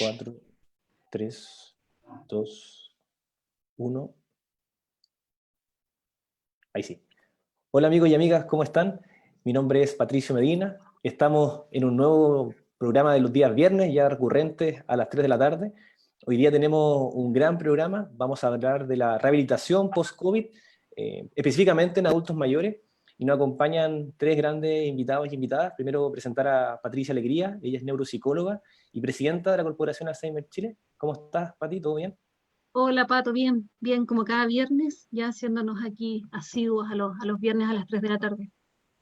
4, 3, 2, 1. Ahí sí. Hola amigos y amigas, ¿cómo están? Mi nombre es Patricio Medina. Estamos en un nuevo programa de los días viernes, ya recurrente a las 3 de la tarde. Hoy día tenemos un gran programa. Vamos a hablar de la rehabilitación post-COVID, específicamente en adultos mayores. Y nos acompañan tres grandes invitados y invitadas. Primero presentar a Patricia Alegría. Ella es neuropsicóloga y presidenta de la Corporación Alzheimer Chile. ¿Cómo estás, Pati? ¿Todo bien? Hola Pato, bien, bien, como cada viernes, ya haciéndonos aquí asiduos a los viernes a las 3 de la tarde.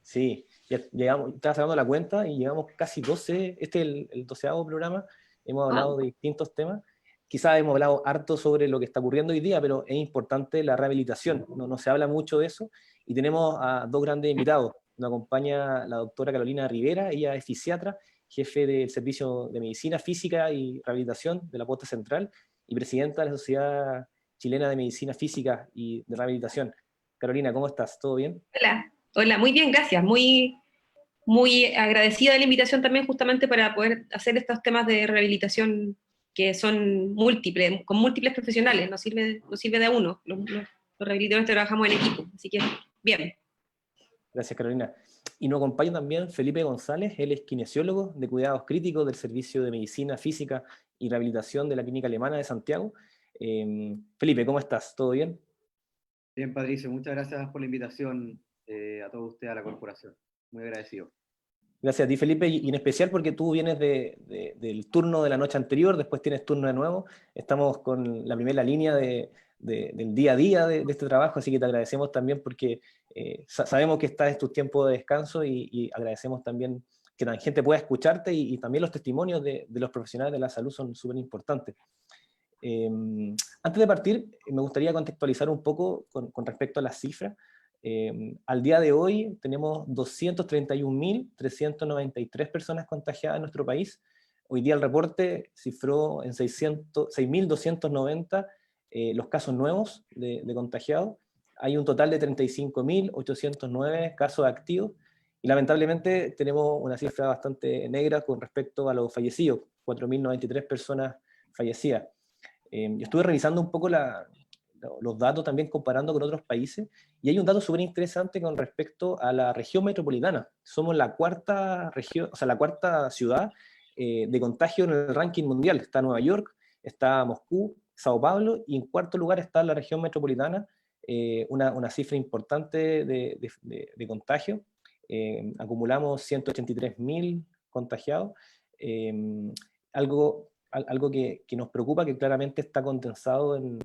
Sí, ya llegamos, estaba sacando la cuenta y llegamos casi 12, este es el 12º programa, hemos hablado Wow. de distintos temas, quizás hemos hablado harto sobre lo que está ocurriendo hoy día, pero es importante la rehabilitación, no se habla mucho de eso, y tenemos a dos grandes invitados. Nos acompaña la doctora Carolina Rivera, ella es fisiatra, jefe del Servicio de Medicina Física y Rehabilitación de la Posta Central, y presidenta de la Sociedad Chilena de Medicina Física y de Rehabilitación. Carolina, ¿cómo estás? ¿Todo bien? Hola, hola, muy bien, gracias. Muy agradecida de la invitación también justamente para poder hacer estos temas de rehabilitación que son múltiples, con múltiples profesionales, no sirve de a uno. Los rehabilitadores trabajamos en equipo, así que bien. Gracias, Carolina. Y nos acompaña también Felipe González, él es kinesiólogo de cuidados críticos del Servicio de Medicina Física y Rehabilitación de la Clínica Alemana de Santiago. Felipe, ¿cómo estás? ¿Todo bien? Bien, Patricio, muchas gracias por la invitación a todos ustedes a la corporación. Muy agradecido. Gracias a ti, Felipe, y en especial porque tú vienes del turno de la noche anterior, después tienes turno de nuevo. Estamos con la primera línea del día a día de este trabajo, así que te agradecemos también porque sabemos que estás en tu tiempo de descanso y agradecemos también que la gente pueda escucharte y también los testimonios de los profesionales de la salud son súper importantes. Eh, Antes de partir, me gustaría contextualizar un poco con respecto a las cifras. Al día de hoy tenemos 231.393 personas contagiadas en nuestro país. Hoy día el reporte cifró en 6.290 los casos nuevos de contagiados. Hay un total de 35.809 casos activos y lamentablemente tenemos una cifra bastante negra con respecto a los fallecidos, 4.093 personas fallecidas. Yo estuve revisando un poco los datos también comparando con otros países y hay un dato súper interesante con respecto a la región metropolitana. Somos la cuarta región, o sea, la cuarta ciudad de contagio en el ranking mundial. Está Nueva York, está Moscú, Sao Paulo y en cuarto lugar está la región metropolitana, una cifra importante de contagio. Acumulamos 183.000 contagiados. Eh, algo que nos preocupa, que claramente está condensado en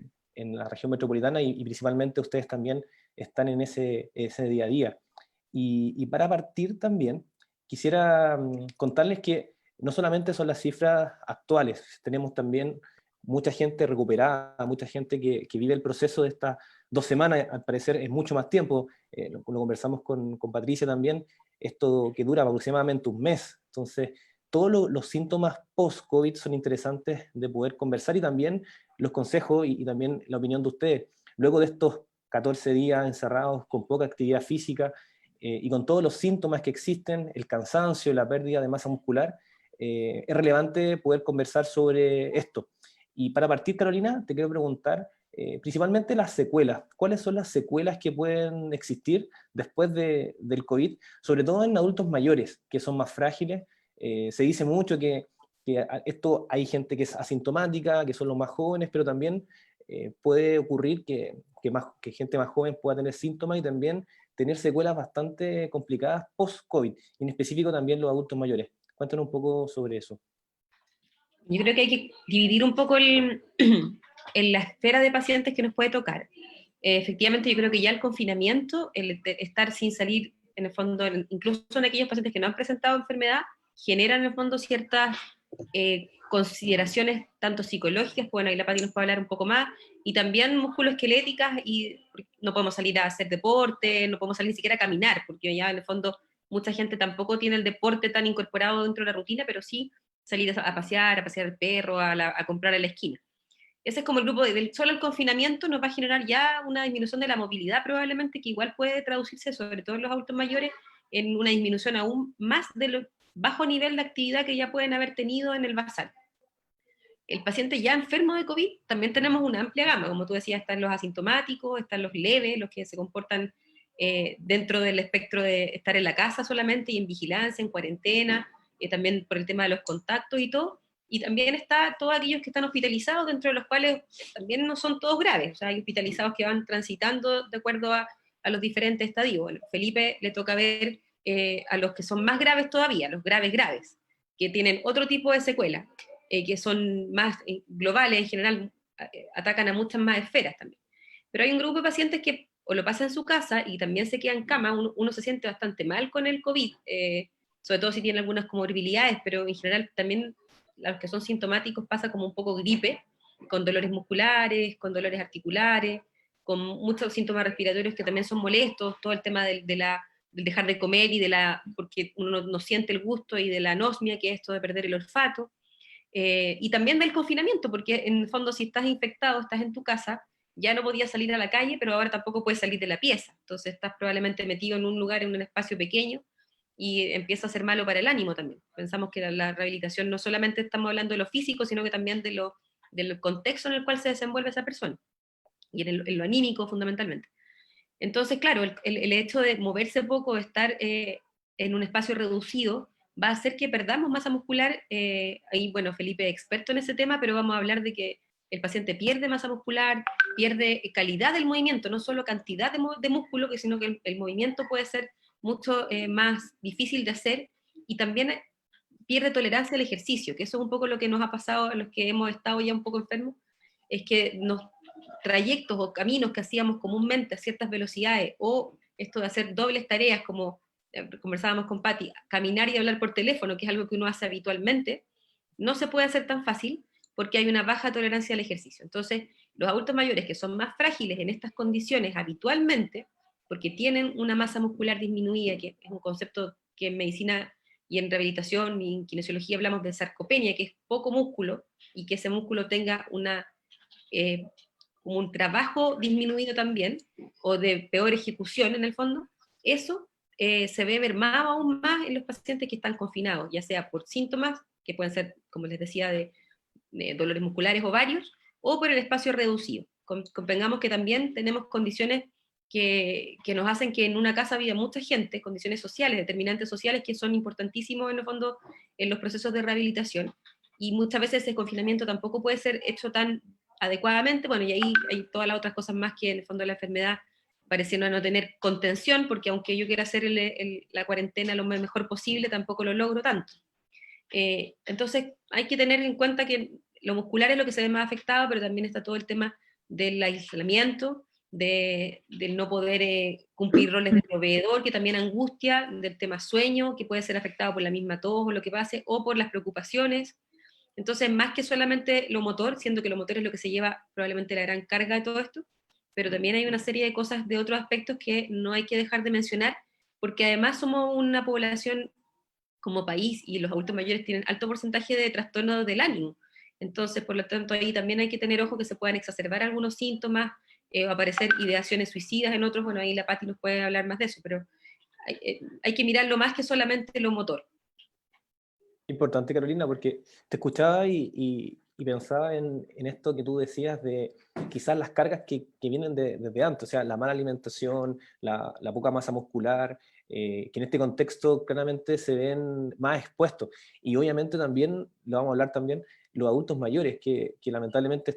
la región metropolitana y principalmente ustedes también están en ese día a día. Y para partir también, quisiera contarles que no solamente son las cifras actuales, tenemos también mucha gente recuperada, mucha gente que vive el proceso de estas 2 semanas, al parecer es mucho más tiempo, lo conversamos con Patricia también, esto que dura aproximadamente un mes, entonces todos los síntomas post-COVID son interesantes de poder conversar y también los consejos y también la opinión de ustedes. Luego de estos 14 días encerrados con poca actividad física y con todos los síntomas que existen, el cansancio, la pérdida de masa muscular, es relevante poder conversar sobre esto. Y para partir, Carolina, te quiero preguntar principalmente las secuelas. ¿Cuáles son las secuelas que pueden existir después del COVID, sobre todo en adultos mayores, que son más frágiles? Se dice mucho que esto hay gente que es asintomática, que son los más jóvenes, pero también puede ocurrir que gente más joven pueda tener síntomas y también tener secuelas bastante complicadas post-COVID, y en específico también los adultos mayores. Cuéntanos un poco sobre eso. Yo creo que hay que dividir un poco en la esfera de pacientes que nos puede tocar. Efectivamente, yo creo que ya el confinamiento, el estar sin salir, en el fondo, incluso en aquellos pacientes que no han presentado enfermedad, generan en el fondo ciertas consideraciones tanto psicológicas, bueno, ahí la Pati nos puede hablar un poco más, y también musculoesqueléticas, y no podemos salir a hacer deporte, no podemos salir ni siquiera a caminar, porque ya en el fondo mucha gente tampoco tiene el deporte tan incorporado dentro de la rutina, pero sí salir a pasear al perro, a comprar a la esquina. Ese es como el grupo solo el confinamiento nos va a generar ya una disminución de la movilidad probablemente, que igual puede traducirse, sobre todo en los adultos mayores, en una disminución aún más del bajo nivel de actividad que ya pueden haber tenido en el basal. el paciente ya enfermo de COVID, también tenemos una amplia gama, como tú decías, están los asintomáticos, están los leves, los que se comportan dentro del espectro de estar en la casa solamente y en vigilancia, en cuarentena, también por el tema de los contactos y todo, y también está todos aquellos que están hospitalizados, dentro de los cuales también no son todos graves, o sea, hay hospitalizados que van transitando de acuerdo a los diferentes estadios. Bueno, Felipe le toca ver a los que son más graves todavía, los graves graves, que tienen otro tipo de secuelas, que son más globales en general, atacan a muchas más esferas también. Pero hay un grupo de pacientes que o lo pasa en su casa y también se queda en cama, uno se siente bastante mal con el COVID, sobre todo si tiene algunas comorbilidades, pero en general también los que son sintomáticos pasa como un poco gripe, con dolores musculares, con dolores articulares, con muchos síntomas respiratorios que también son molestos, todo el tema del dejar de comer y porque uno no siente el gusto, y de la anosmia, que es esto de perder el olfato, y también del confinamiento, porque en el fondo si estás infectado, estás en tu casa, ya no podías salir a la calle, pero ahora tampoco puedes salir de la pieza, entonces estás probablemente metido en un lugar, en un espacio pequeño, y empieza a ser malo para el ánimo también. Pensamos que la rehabilitación no solamente estamos hablando de lo físico, sino que también del contexto en el cual se desenvuelve esa persona, y en lo anímico fundamentalmente. Entonces, claro, el hecho de moverse poco, de estar en un espacio reducido, va a hacer que perdamos masa muscular. Ahí, bueno, Felipe es experto en ese tema, pero vamos a hablar de que el paciente pierde masa muscular, pierde calidad del movimiento, no solo cantidad de músculo, sino que el movimiento puede ser mucho más difícil de hacer, y también pierde tolerancia al ejercicio, que eso es un poco lo que nos ha pasado a los que hemos estado ya un poco enfermos, es que trayectos o caminos que hacíamos comúnmente a ciertas velocidades, o esto de hacer dobles tareas, como conversábamos con Patti, caminar y hablar por teléfono, que es algo que uno hace habitualmente, no se puede hacer tan fácil porque hay una baja tolerancia al ejercicio. Entonces, los adultos mayores que son más frágiles en estas condiciones habitualmente, porque tienen una masa muscular disminuida, que es un concepto que en medicina y en rehabilitación y en kinesiología hablamos de sarcopenia, que es poco músculo, y que ese músculo tenga como un trabajo disminuido también, o de peor ejecución en el fondo, eso se ve mermado aún más en los pacientes que están confinados, ya sea por síntomas, que pueden ser, como les decía, de dolores musculares o varios, o por el espacio reducido. Convengamos que también tenemos condiciones que nos hacen que en una casa viva mucha gente, condiciones sociales, determinantes sociales que son importantísimos en el fondo en los procesos de rehabilitación, y muchas veces ese confinamiento tampoco puede ser hecho tan adecuadamente, bueno, y ahí hay todas las otras cosas más que en el fondo la enfermedad pareciendo no tener contención, porque aunque yo quiera hacer la cuarentena lo mejor posible, tampoco lo logro tanto. Entonces hay que tener en cuenta que lo muscular es lo que se ve más afectado, pero también está todo el tema del aislamiento, del no poder cumplir roles de proveedor, que también angustia, del tema sueño, que puede ser afectado por la misma tos o lo que pase, o por las preocupaciones. Entonces, más que solamente lo motor, siendo que lo motor es lo que se lleva probablemente la gran carga de todo esto, pero también hay una serie de cosas de otros aspectos que no hay que dejar de mencionar, porque además somos una población como país, y los adultos mayores tienen alto porcentaje de trastornos del ánimo. Entonces, por lo tanto, ahí también hay que tener ojo que se puedan exacerbar algunos síntomas, o aparecer ideaciones suicidas en otros. Bueno, ahí la Patti nos puede hablar más de eso, pero hay que mirarlo más que solamente lo motor. Importante, Carolina, porque te escuchaba y pensaba en esto que tú decías de quizás las cargas que vienen desde antes, o sea, la mala alimentación, la poca masa muscular, que en este contexto claramente se ven más expuestos. Y obviamente también, lo vamos a hablar también, los adultos mayores, que lamentablemente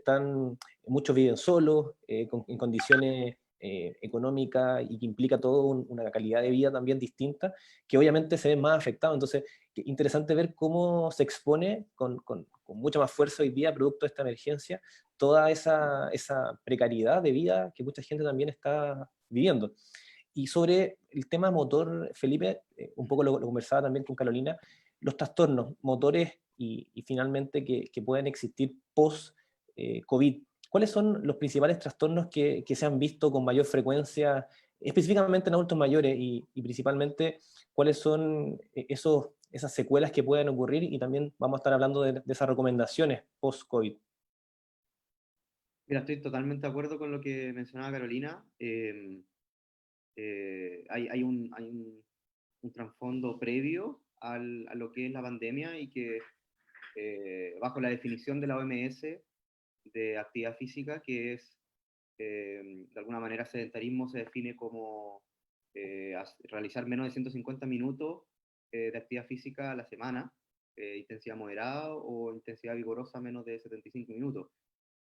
muchos viven solos, en condiciones económicas, y que implica todo una calidad de vida también distinta, que obviamente se ven más afectados. Entonces, interesante ver cómo se expone con mucha más fuerza hoy día, producto de esta emergencia, toda esa precariedad de vida que mucha gente también está viviendo. Y sobre el tema motor, Felipe, un poco lo conversaba también con Carolina, los trastornos motores y finalmente que pueden existir post-COVID. ¿Cuáles son los principales trastornos que se han visto con mayor frecuencia, específicamente en adultos mayores, y principalmente cuáles son esas secuelas que pueden ocurrir? Y también vamos a estar hablando de esas recomendaciones post-COVID. Mira, estoy totalmente de acuerdo con lo que mencionaba Carolina. Hay un trasfondo previo a lo que es la pandemia, y que bajo la definición de la OMS de actividad física, que es, de alguna manera, sedentarismo se define como realizar menos de 150 minutos de actividad física a la semana, intensidad moderada o intensidad vigorosa menos de 75 minutos.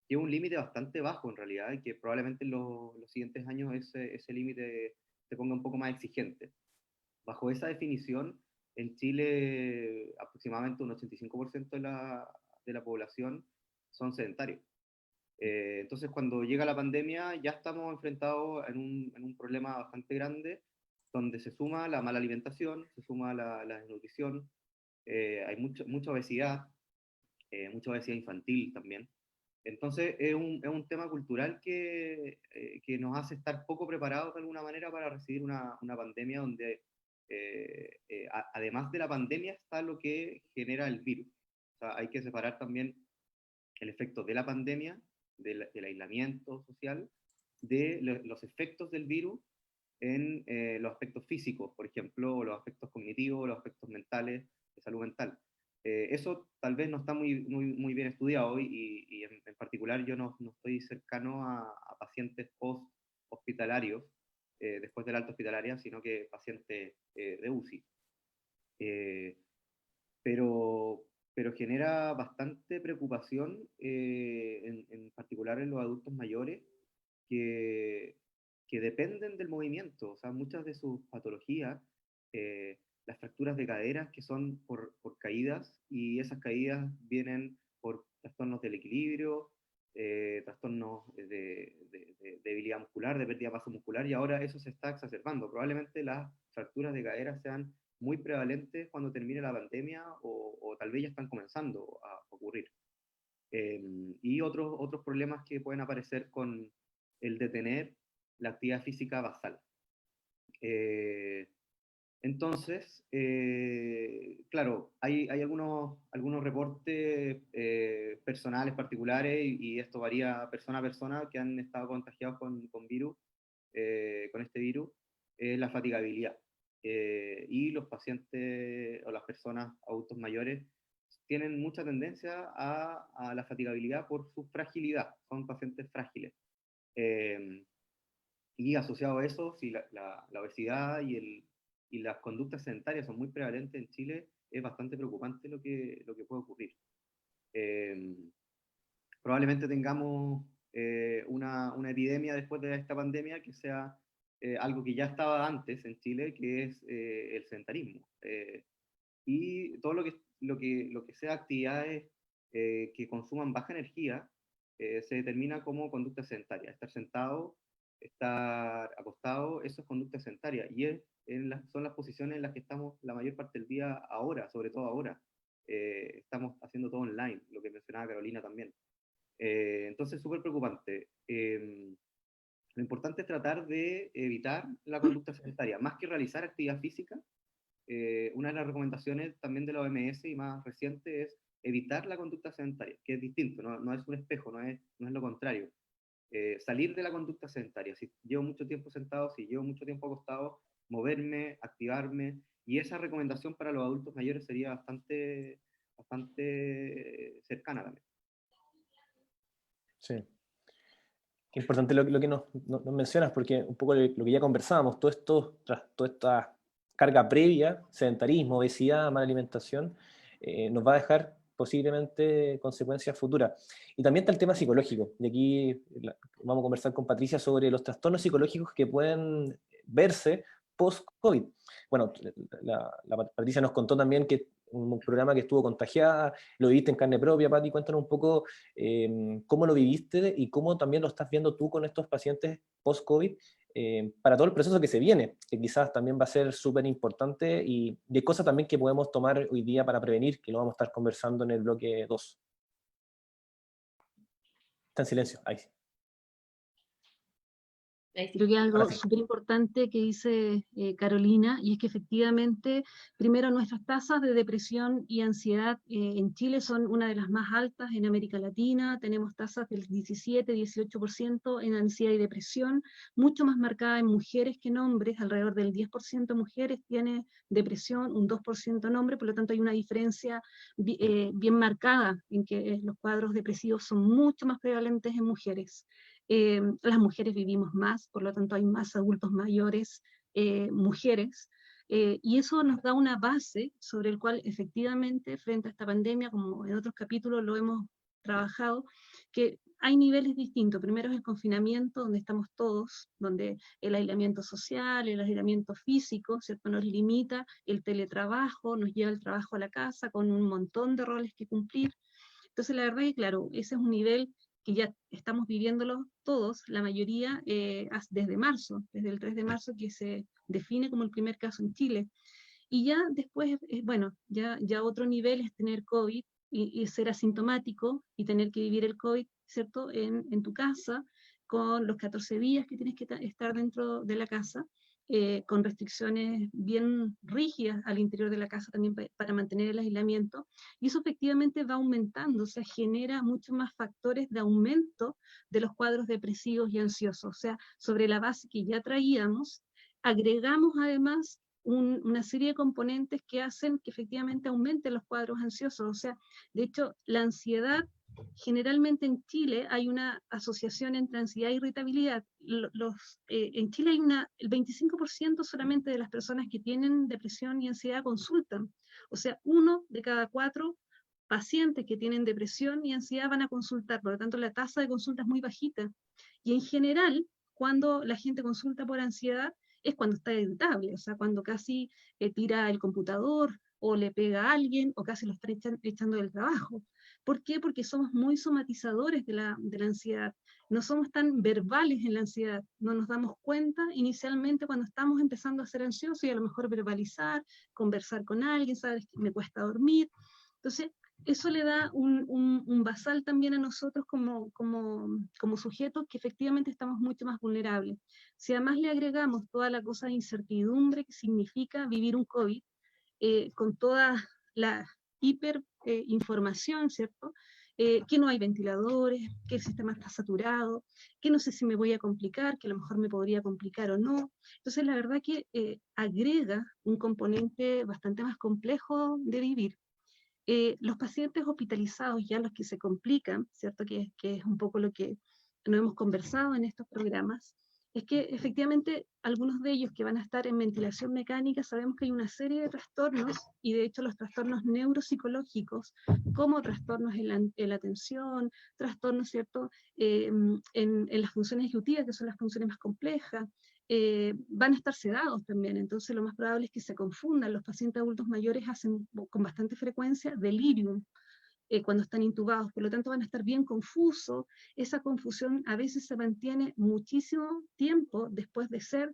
Que es un límite bastante bajo en realidad, y que probablemente en los siguientes años ese límite se ponga un poco más exigente. Bajo esa definición, en Chile aproximadamente un 85% de la población son sedentarios. Entonces, cuando llega la pandemia, ya estamos enfrentados en un problema bastante grande, donde se suma la mala alimentación, se suma la desnutrición, hay mucha obesidad infantil también. Entonces, es un tema cultural que nos hace estar poco preparados de alguna manera para recibir una pandemia donde, además de la pandemia, está lo que genera el virus. O sea, hay que separar también el efecto de la pandemia, del aislamiento social, de los efectos del virus en los aspectos físicos, por ejemplo, o los aspectos cognitivos, los aspectos mentales, de salud mental. Eso tal vez no está muy bien estudiado hoy, y en particular yo no estoy cercano a pacientes post-hospitalarios, después de la alta hospitalaria, sino que pacientes de UCI. Pero genera bastante preocupación, en particular en los adultos mayores, que dependen del movimiento. O sea, muchas de sus patologías, las fracturas de caderas, que son por caídas, y esas caídas vienen por trastornos del equilibrio, trastornos de debilidad muscular, de pérdida de masa muscular, y ahora eso se está exacerbando. Probablemente las fracturas de caderas sean muy prevalentes cuando termine la pandemia, o tal vez ya están comenzando a ocurrir. Y otros problemas que pueden aparecer con el detener la actividad física basal. Entonces, claro, hay algunos reportes personales particulares, y esto varía persona a persona, que han estado contagiados con este virus, la fatigabilidad. Y los pacientes o las personas adultos mayores tienen mucha tendencia a la fatigabilidad por su fragilidad, son pacientes frágiles. Y asociado a eso, si la obesidad y las conductas sedentarias son muy prevalentes en Chile, es bastante preocupante lo que puede ocurrir. Probablemente tengamos una epidemia después de esta pandemia que sea algo que ya estaba antes en Chile, que es el sedentarismo. Y todo lo que sea actividades que consuman baja energía, se determina como conducta sedentaria. Estar sentado, estar acostado, eso es conducta sedentaria, y son las posiciones en las que estamos la mayor parte del día ahora, sobre todo ahora. Estamos haciendo todo online, lo que mencionaba Carolina también. Entonces, súper preocupante. Lo importante es tratar de evitar la conducta sedentaria, más que realizar actividad física. Una de las recomendaciones también de la OMS y más reciente es evitar la conducta sedentaria, que es distinto, no es un espejo, no es lo contrario. Salir de la conducta sedentaria. Si llevo mucho tiempo sentado, si llevo mucho tiempo acostado, moverme, activarme, y esa recomendación para los adultos mayores sería bastante cercana también. Sí. Qué importante lo que nos mencionas, porque un poco lo que ya conversábamos, toda esta carga previa, sedentarismo, obesidad, mala alimentación, nos va a dejar posiblemente consecuencias futuras. Y también está el tema psicológico. Y aquí vamos a conversar con Patricia sobre los trastornos psicológicos que pueden verse post-COVID. Bueno, la Patricia nos contó también que un programa que estuvo contagiada, lo viviste en carne propia. Pati, cuéntanos un poco cómo lo viviste y cómo también lo estás viendo tú con estos pacientes post-COVID, para todo el proceso que se viene, que quizás también va a ser súper importante, y de cosas también que podemos tomar hoy día para prevenir, que lo vamos a estar conversando en el bloque 2. Está en silencio, ahí sí. Ahí sí. Creo que algo Ahora sí. súper importante que dice Carolina, y es que efectivamente, primero, nuestras tasas de depresión y ansiedad en Chile son una de las más altas en América Latina. Tenemos tasas del 17-18% en ansiedad y depresión, mucho más marcada en mujeres que en hombres. Alrededor del 10% de mujeres tiene depresión, un 2% en hombres, por lo tanto hay una diferencia bien marcada en que los cuadros depresivos son mucho más prevalentes en mujeres. Las mujeres vivimos más, por lo tanto hay más adultos mayores, mujeres, y eso nos da una base sobre el cual efectivamente frente a esta pandemia, como en otros capítulos lo hemos trabajado, que hay niveles distintos. Primero es el confinamiento, donde estamos todos, donde el aislamiento social, el aislamiento físico, ¿cierto?, nos limita, el teletrabajo nos lleva el trabajo a la casa con un montón de roles que cumplir. Entonces la verdad es que claro, ese es un nivel que ya estamos viviéndolo todos, la mayoría, desde marzo, desde el 3 de marzo, que se define como el primer caso en Chile. Y ya después, bueno, ya otro nivel es tener COVID y ser asintomático y tener que vivir el COVID, ¿cierto?, en tu casa, con los 14 días que tienes que estar dentro de la casa, con restricciones bien rígidas al interior de la casa también para mantener el aislamiento, y eso efectivamente va aumentando, o sea, genera muchos más factores de aumento de los cuadros depresivos y ansiosos, o sea, sobre la base que ya traíamos, agregamos además una serie de componentes que hacen que efectivamente aumenten los cuadros ansiosos, o sea, de hecho, la ansiedad, generalmente en Chile hay una asociación entre ansiedad e irritabilidad. En Chile hay el 25% solamente de las personas que tienen depresión y ansiedad consultan. O sea, 1 de cada 4 pacientes que tienen depresión y ansiedad van a consultar. Por lo tanto, la tasa de consulta es muy bajita. Y en general, cuando la gente consulta por ansiedad, es cuando está irritable, o sea, cuando casi tira el computador o le pega a alguien o casi lo está echando del trabajo. ¿Por qué? Porque somos muy somatizadores de la ansiedad, no somos tan verbales en la ansiedad, no nos damos cuenta inicialmente cuando estamos empezando a ser ansiosos y a lo mejor verbalizar, conversar con alguien, sabes que me cuesta dormir. Entonces, eso le da un basal también a nosotros como sujetos que efectivamente estamos mucho más vulnerables. Si además le agregamos toda la cosa de incertidumbre que significa vivir un COVID, con toda la hiperinformación, ¿cierto? Que no hay ventiladores, que el sistema está saturado, que no sé si me voy a complicar, que a lo mejor me podría complicar o no. Entonces, la verdad que agrega un componente bastante más complejo de vivir. Los pacientes hospitalizados, ya los que se complican, ¿cierto? Que es un poco lo que no hemos conversado en estos programas, es que efectivamente algunos de ellos que van a estar en ventilación mecánica, sabemos que hay una serie de trastornos, y de hecho los trastornos neuropsicológicos, como trastornos en la atención, trastornos, ¿cierto?, en las funciones ejecutivas, que son las funciones más complejas, van a estar sedados también, entonces lo más probable es que se confundan. Los pacientes adultos mayores hacen con bastante frecuencia delirium cuando están intubados, por lo tanto van a estar bien confusos. Esa confusión a veces se mantiene muchísimo tiempo después de ser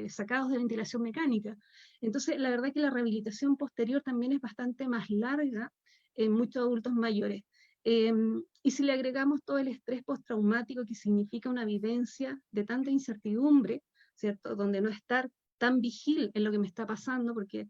sacados de ventilación mecánica. Entonces la verdad que la rehabilitación posterior también es bastante más larga en muchos adultos mayores. Y si le agregamos todo el estrés postraumático que significa una vivencia de tanta incertidumbre, ¿cierto?, donde no estar tan vigil en lo que me está pasando porque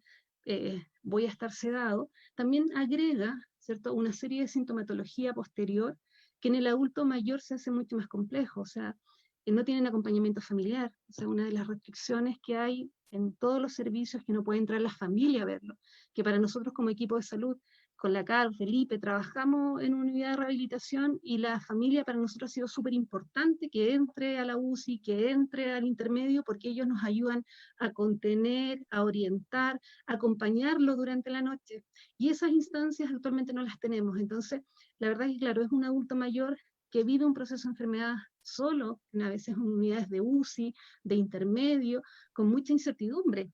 voy a estar sedado, también agrega, ¿cierto?, una serie de sintomatología posterior que en el adulto mayor se hace mucho más complejo, o sea, no tienen acompañamiento familiar, o sea, una de las restricciones que hay en todos los servicios que no puede entrar la familia a verlo, que para nosotros como equipo de salud, con la CAR, Felipe, trabajamos en una unidad de rehabilitación y la familia para nosotros ha sido súper importante que entre a la UCI, que entre al intermedio, porque ellos nos ayudan a contener, a orientar, a acompañarlo durante la noche. Y esas instancias actualmente no las tenemos. Entonces, la verdad es que, claro, es un adulto mayor que vive un proceso de enfermedad solo, a veces en unidades de UCI, de intermedio, con mucha incertidumbre.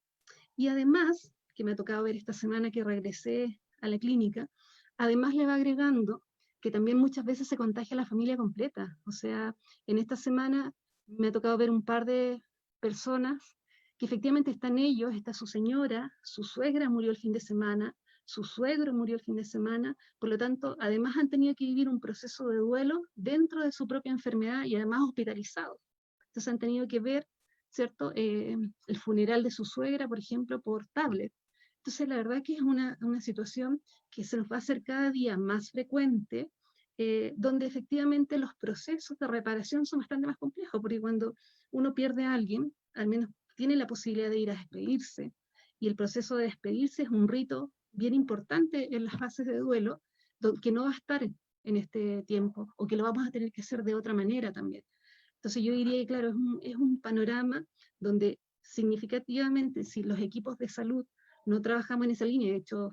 Y además, que me ha tocado ver esta semana que regresé a la clínica, además le va agregando que también muchas veces se contagia a la familia completa. O sea, en esta semana me ha tocado ver un par de personas que efectivamente están ellos, está su señora, su suegra murió el fin de semana, su suegro murió el fin de semana, por lo tanto, además han tenido que vivir un proceso de duelo dentro de su propia enfermedad y además hospitalizados. Entonces han tenido que ver, ¿cierto? El funeral de su suegra, por ejemplo, por tablet. Entonces la verdad que es una situación que se nos va a hacer cada día más frecuente, donde efectivamente los procesos de reparación son bastante más complejos, porque cuando uno pierde a alguien, al menos tiene la posibilidad de ir a despedirse, y el proceso de despedirse es un rito bien importante en las fases de duelo, que no va a estar en este tiempo, o que lo vamos a tener que hacer de otra manera también. Entonces yo diría que, claro, es un panorama donde significativamente, si los equipos de salud no trabajamos en esa línea, de hecho,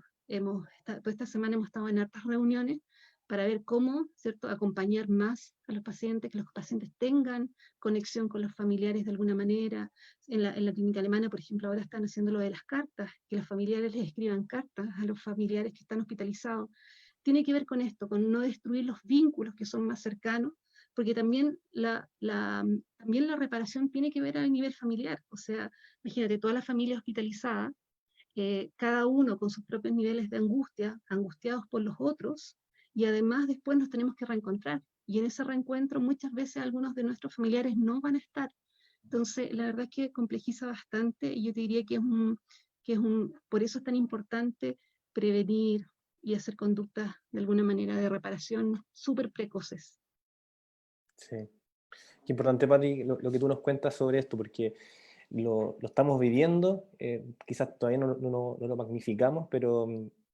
toda esta semana hemos estado en hartas reuniones para ver cómo, ¿cierto?, acompañar más a los pacientes, que los pacientes tengan conexión con los familiares de alguna manera. En la clínica alemana, por ejemplo, ahora están haciendo lo de las cartas, que los familiares les escriban cartas a los familiares que están hospitalizados. Tiene que ver con esto, con no destruir los vínculos que son más cercanos, porque también también la reparación tiene que ver a nivel familiar. O sea, imagínate, toda la familia hospitalizada, cada uno con sus propios niveles de angustia, angustiados por los otros, y además después nos tenemos que reencontrar. Y en ese reencuentro muchas veces algunos de nuestros familiares no van a estar. Entonces, la verdad es que complejiza bastante, y yo te diría que por eso es tan importante prevenir y hacer conductas de alguna manera de reparación súper precoces. Sí. Qué importante, Pati, lo que tú nos cuentas sobre esto, porque lo estamos viviendo, quizás todavía no lo magnificamos, pero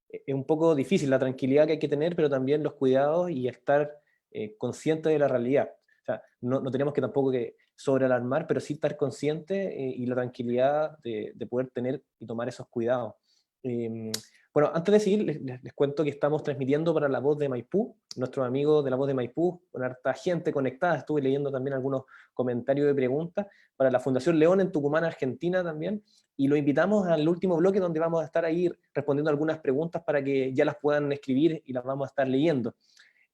es un poco difícil la tranquilidad que hay que tener, pero también los cuidados y estar consciente de la realidad. O sea, no tenemos que tampoco que sobrealarmar, pero sí estar consciente y la tranquilidad de poder tener y tomar esos cuidados. Bueno, antes de seguir, les cuento que estamos transmitiendo para La Voz de Maipú, nuestros amigos de La Voz de Maipú, con harta gente conectada. Estuve leyendo también algunos comentarios de preguntas para la Fundación León en Tucumán, Argentina también, y lo invitamos al último bloque donde vamos a estar ahí respondiendo algunas preguntas para que ya las puedan escribir y las vamos a estar leyendo.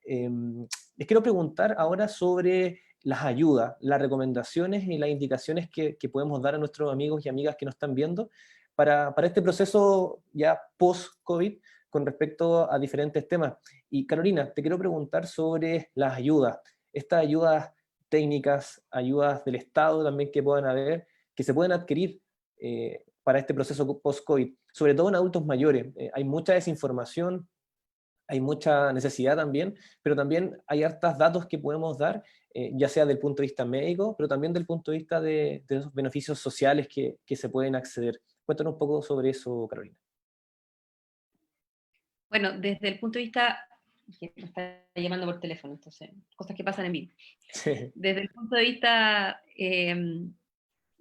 Les quiero preguntar ahora sobre las ayudas, las recomendaciones y las indicaciones que podemos dar a nuestros amigos y amigas que nos están viendo para este proceso ya post-COVID con respecto a diferentes temas. Y Carolina, te quiero preguntar sobre las ayudas, estas ayudas técnicas, ayudas del Estado también que puedan haber, que se pueden adquirir para este proceso post-COVID, sobre todo en adultos mayores. Hay mucha desinformación, hay mucha necesidad también, pero también hay hartos datos que podemos dar, ya sea del punto de vista médico, pero también del punto de vista de esos beneficios sociales que se pueden acceder. Cuéntanos un poco sobre eso, Carolina. Bueno, desde el punto de vista, me está llamando por teléfono, entonces, cosas que pasan en vivo. Sí. Desde el punto de vista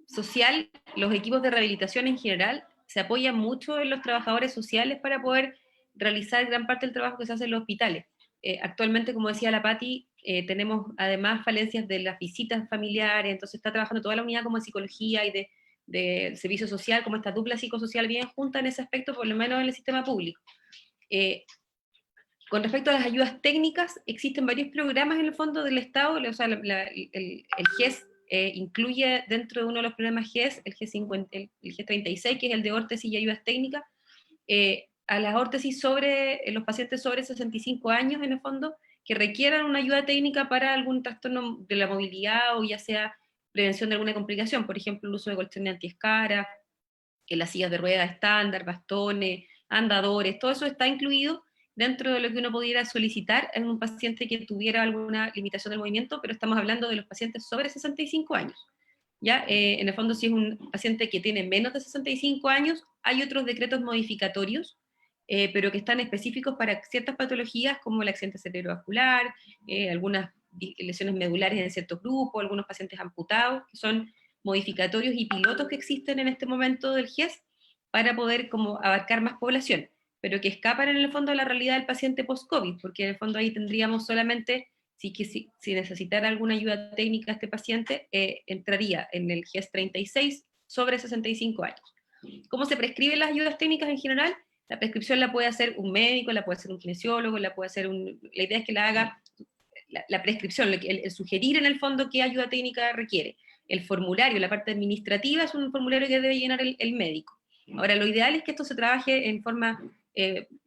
social, los equipos de rehabilitación en general se apoyan mucho en los trabajadores sociales para poder realizar gran parte del trabajo que se hace en los hospitales. Actualmente, como decía la Pati, tenemos además falencias de las visitas familiares, entonces está trabajando toda la unidad como de psicología y de servicio social, como esta dupla psicosocial bien junta en ese aspecto, por lo menos en el sistema público. Con respecto a las ayudas técnicas, existen varios programas en el fondo del Estado, o sea, el GES incluye dentro de uno de los programas GES, el GES 36, que es el de órtesis y ayudas técnicas, a las órtesis sobre los pacientes sobre 65 años, en el fondo, que requieran una ayuda técnica para algún trastorno de la movilidad o ya sea prevención de alguna complicación, por ejemplo, el uso de colchones antiescaras, en las sillas de ruedas estándar, bastones, andadores, todo eso está incluido dentro de lo que uno pudiera solicitar en un paciente que tuviera alguna limitación del movimiento, pero estamos hablando de los pacientes sobre 65 años. ¿Ya? En el fondo, si es un paciente que tiene menos de 65 años, hay otros decretos modificatorios, pero que están específicos para ciertas patologías como el accidente cerebrovascular, algunas lesiones medulares en ciertos grupos, algunos pacientes amputados, que son modificatorios y pilotos que existen en este momento del GES para poder como abarcar más población, pero que escapan en el fondo a la realidad del paciente post-COVID, porque en el fondo ahí tendríamos solamente, si necesitara alguna ayuda técnica a este paciente, entraría en el GES 36 sobre 65 años. ¿Cómo se prescriben las ayudas técnicas en general? La prescripción la puede hacer un médico, la puede hacer un kinesiólogo, la puede hacer la idea es que la haga la prescripción, el sugerir en el fondo qué ayuda técnica requiere. El formulario, la parte administrativa, es un formulario que debe llenar el médico. Ahora, lo ideal es que esto se trabaje en forma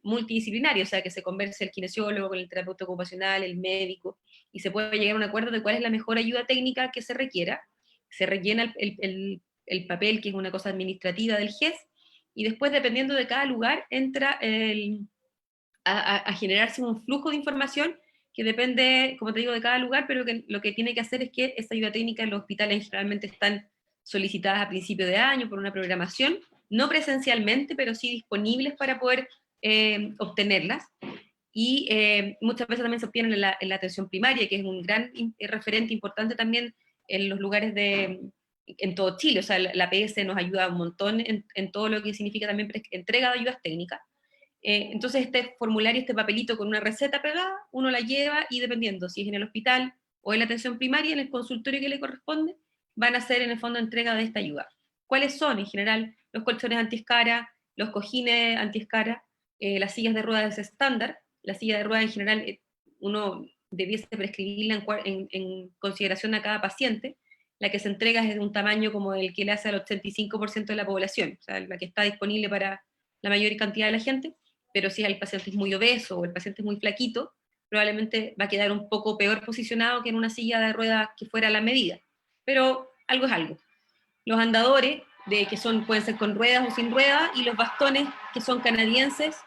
multidisciplinaria, o sea, que se converse el kinesiólogo con el terapeuta ocupacional, el médico, y se puede llegar a un acuerdo de cuál es la mejor ayuda técnica que se requiera, se rellena el papel, que es una cosa administrativa del GES, y después, dependiendo de cada lugar, entra a generarse un flujo de información que depende, como te digo, de cada lugar, pero que lo que tiene que hacer es que esta ayuda técnica en los hospitales generalmente están solicitadas a principio de año por una programación, no presencialmente, pero sí disponibles para poder obtenerlas. Y muchas veces también se obtienen en la atención primaria, que es un gran referente importante también en los lugares en todo Chile. O sea, la APS nos ayuda un montón en todo lo que significa también entrega de ayudas técnicas. Entonces este formulario, este papelito con una receta pegada, uno la lleva y dependiendo si es en el hospital o en la atención primaria, en el consultorio que le corresponde, van a hacer en el fondo entrega de esta ayuda. ¿Cuáles son? En general, los colchones antiescara, los cojines antiescara, las sillas de ruedas estándar. La silla de ruedas en general uno debiese prescribirla en consideración a cada paciente. La que se entrega es de un tamaño como el que le hace al 85% de la población, o sea, la que está disponible para la mayor cantidad de la gente. Pero si el paciente es muy obeso o el paciente es muy flaquito, probablemente va a quedar un poco peor posicionado que en una silla de ruedas que fuera a la medida. Pero algo es algo. Los andadores, pueden ser con ruedas o sin ruedas, y los bastones, que son canadienses,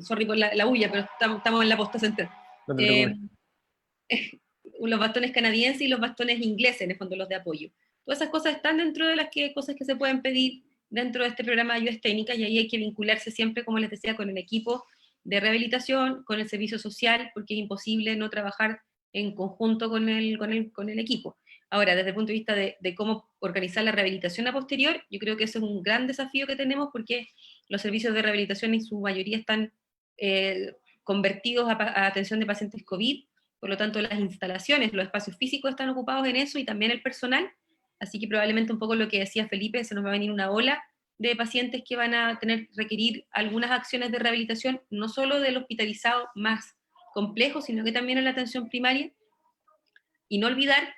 sorry por la bulla, pero estamos en la posta central. No te preocupes. Los bastones canadienses y los bastones ingleses, en el fondo los de apoyo. Todas esas cosas están dentro de las cosas que se pueden pedir dentro de este programa de ayudas técnicas, y ahí hay que vincularse siempre, como les decía, con el equipo de rehabilitación, con el servicio social, porque es imposible no trabajar en conjunto con el equipo. Ahora, desde el punto de vista de cómo organizar la rehabilitación a posterior, yo creo que ese es un gran desafío que tenemos, porque los servicios de rehabilitación en su mayoría están convertidos a atención de pacientes COVID, por lo tanto las instalaciones, los espacios físicos están ocupados en eso, y también el personal. Así que probablemente un poco lo que decía Felipe, se nos va a venir una ola de pacientes que van a requerir algunas acciones de rehabilitación, no solo del hospitalizado más complejo, sino que también en la atención primaria. Y no olvidar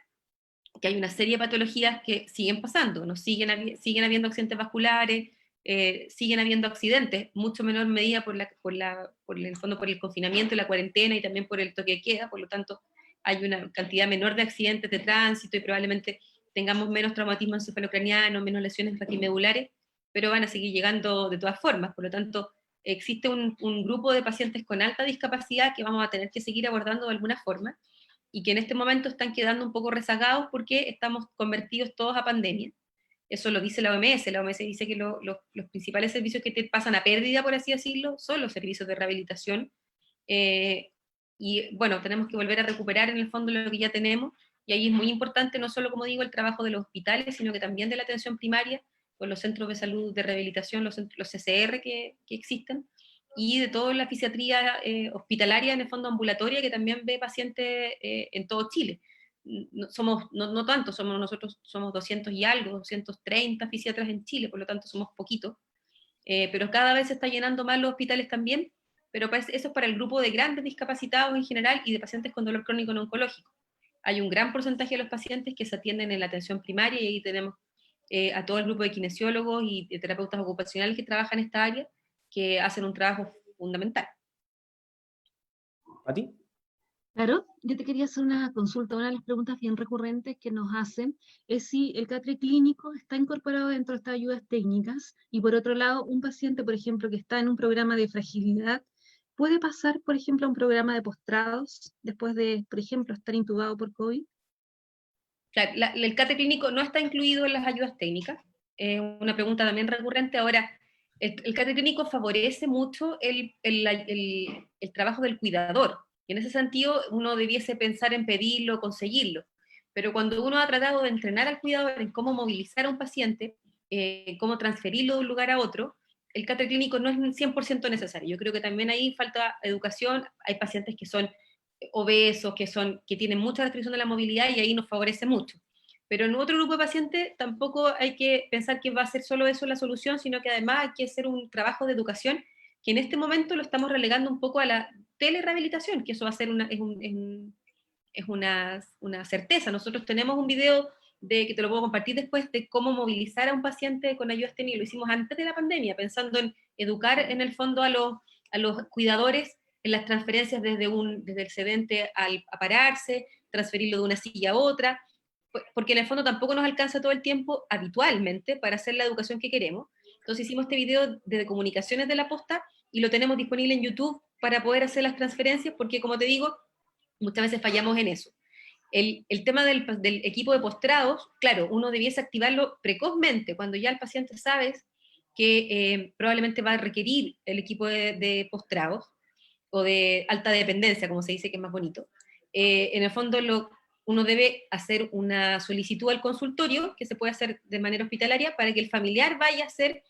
que hay una serie de patologías que siguen pasando, siguen habiendo accidentes vasculares, siguen habiendo accidentes, mucho menor medida en el fondo por el confinamiento y la cuarentena, y también por el toque de queda. Por lo tanto hay una cantidad menor de accidentes de tránsito, y probablemente tengamos menos traumatismo encefalocraniano, menos lesiones raquimedulares, pero van a seguir llegando de todas formas. Por lo tanto, existe un grupo de pacientes con alta discapacidad que vamos a tener que seguir abordando de alguna forma, y que en este momento están quedando un poco rezagados porque estamos convertidos todos a pandemia. Eso lo dice la OMS. La OMS dice que los principales servicios que te pasan a pérdida, por así decirlo, son los servicios de rehabilitación. Y bueno, tenemos que volver a recuperar en el fondo lo que ya tenemos, y ahí es muy importante no solo, como digo, el trabajo de los hospitales, sino que también de la atención primaria, con los centros de salud de rehabilitación, los CCR que existen, y de toda la fisiatría hospitalaria, en el fondo ambulatoria, que también ve pacientes en todo Chile. No tanto, nosotros somos 200 y algo, 230 fisiatras en Chile, por lo tanto somos poquitos, pero cada vez se está llenando más los hospitales también, pero eso es para el grupo de grandes discapacitados en general y de pacientes con dolor crónico no oncológico. Hay un gran porcentaje de los pacientes que se atienden en la atención primaria, y ahí tenemos a todo el grupo de kinesiólogos y de terapeutas ocupacionales que trabajan en esta área, que hacen un trabajo fundamental. ¿A ti? Claro, yo te quería hacer una consulta. Una de las preguntas bien recurrentes que nos hacen es si el catre clínico está incorporado dentro de estas ayudas técnicas, y por otro lado, un paciente, por ejemplo, que está en un programa de fragilidad, ¿puede pasar, por ejemplo, a un programa de postrados después de, por ejemplo, estar intubado por COVID? Claro, el catre clínico no está incluido en las ayudas técnicas, una pregunta también recurrente. Ahora, el catre clínico favorece mucho el trabajo del cuidador, y en ese sentido uno debiese pensar en pedirlo, conseguirlo. Pero cuando uno ha tratado de entrenar al cuidador en cómo movilizar a un paciente, cómo transferirlo de un lugar a otro, el catre clínico no es 100% necesario. Yo creo que también ahí falta educación. Hay pacientes que son obesos, que tienen mucha restricción de la movilidad, y ahí nos favorece mucho. Pero en otro grupo de pacientes tampoco hay que pensar que va a ser solo eso la solución, sino que además hay que hacer un trabajo de educación, que en este momento lo estamos relegando un poco a la telerehabilitación, que eso va a ser una certeza. Nosotros tenemos un video que te lo puedo compartir después, de cómo movilizar a un paciente con ayudas técnicas. Lo hicimos antes de la pandemia, pensando en educar en el fondo a los cuidadores en las transferencias desde el sedente a pararse, transferirlo de una silla a otra. porque en el fondo tampoco nos alcanza todo el tiempo habitualmente para hacer la educación que queremos. Entonces hicimos este video de comunicaciones de la posta y lo tenemos disponible en YouTube para poder hacer las transferencias, porque como te digo, muchas veces fallamos en eso. El tema del equipo de postrados, claro, uno debiese activarlo precozmente, cuando ya el paciente sabe que probablemente va a requerir el equipo de postrados, o de alta dependencia, como se dice, que es más bonito. En el fondo, uno debe hacer una solicitud al consultorio, que se puede hacer de manera hospitalaria, para que el familiar vaya a hacer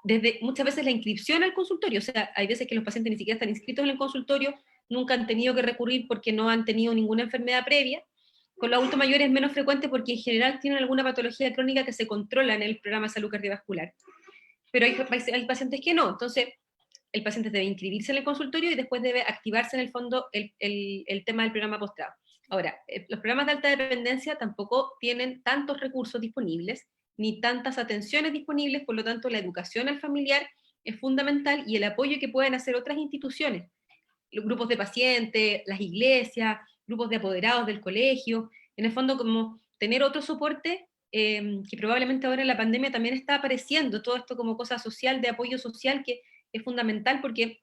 desde muchas veces la inscripción al consultorio. O sea, hay veces que los pacientes ni siquiera están inscritos en el consultorio, nunca han tenido que recurrir porque no han tenido ninguna enfermedad previa. Con los adultos mayores es menos frecuente porque en general tienen alguna patología crónica que se controla en el programa de salud cardiovascular. Pero hay pacientes que no. Entonces, el paciente debe inscribirse en el consultorio y después debe activarse en el fondo el tema del programa postrado. Ahora, los programas de alta dependencia tampoco tienen tantos recursos disponibles, ni tantas atenciones disponibles, por lo tanto la educación al familiar es fundamental y el apoyo que pueden hacer otras instituciones, los grupos de pacientes, las iglesias, grupos de apoderados del colegio, en el fondo como tener otro soporte que probablemente ahora en la pandemia también está apareciendo, todo esto como cosa social, de apoyo social, que es fundamental porque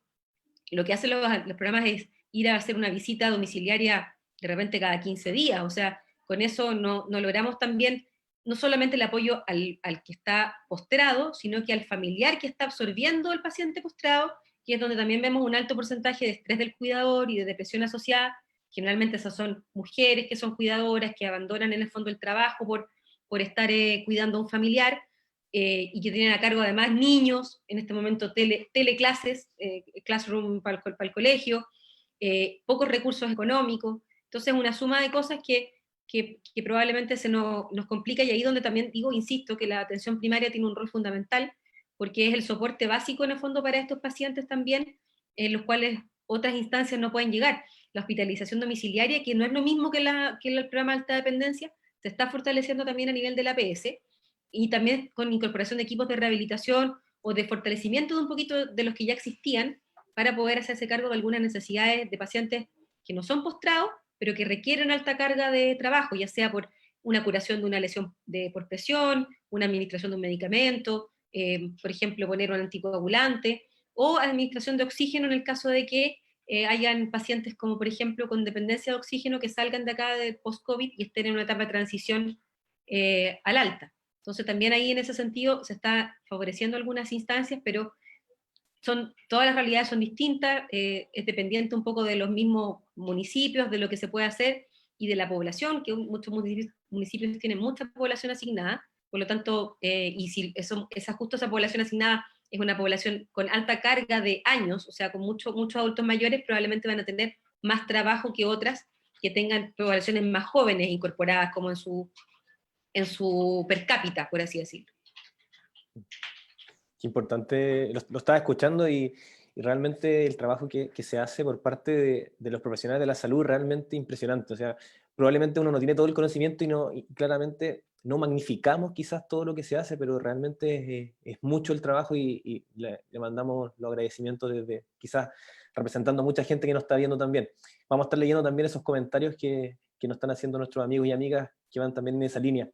lo que hacen los programas es ir a hacer una visita domiciliaria de repente cada 15 días, o sea, con eso no logramos también no solamente el apoyo al que está postrado, sino que al familiar que está absorbiendo el paciente postrado, que es donde también vemos un alto porcentaje de estrés del cuidador y de depresión asociada. Generalmente esas son mujeres que son cuidadoras, que abandonan en el fondo el trabajo por estar cuidando a un familiar, y que tienen a cargo además niños, en este momento teleclases, classroom para el colegio, pocos recursos económicos. Entonces una suma de cosas que probablemente nos complica, y ahí donde también digo, insisto, que la atención primaria tiene un rol fundamental, porque es el soporte básico en el fondo para estos pacientes también, en los cuales otras instancias no pueden llegar. La hospitalización domiciliaria, que no es lo mismo que el programa de alta dependencia, se está fortaleciendo también a nivel de la APS, y también con incorporación de equipos de rehabilitación o de fortalecimiento de un poquito de los que ya existían, para poder hacerse cargo de algunas necesidades de pacientes que no son postrados, pero que requieren alta carga de trabajo, ya sea por una curación de una lesión por presión, una administración de un medicamento, por ejemplo, poner un anticoagulante, o administración de oxígeno en el caso de que hayan pacientes como, por ejemplo, con dependencia de oxígeno que salgan de acá de post-COVID y estén en una etapa de transición al alta. Entonces también ahí en ese sentido se está favoreciendo algunas instancias, pero todas las realidades son distintas, es dependiente un poco de los mismos municipios, de lo que se puede hacer y de la población, que muchos municipios tienen mucha población asignada, por lo tanto, y si esa justo esa población asignada es una población con alta carga de años, o sea, con muchos adultos mayores, probablemente van a tener más trabajo que otras que tengan poblaciones más jóvenes incorporadas como en su per cápita, por así decirlo. Qué importante, lo estaba escuchando y realmente el trabajo que se hace por parte de los profesionales de la salud realmente impresionante. O sea, probablemente uno no tiene todo el conocimiento y claramente no magnificamos quizás todo lo que se hace, pero realmente es mucho el trabajo y le mandamos los agradecimientos desde quizás representando a mucha gente que nos está viendo también. Vamos a estar leyendo también esos comentarios que nos están haciendo nuestros amigos y amigas que van también en esa línea.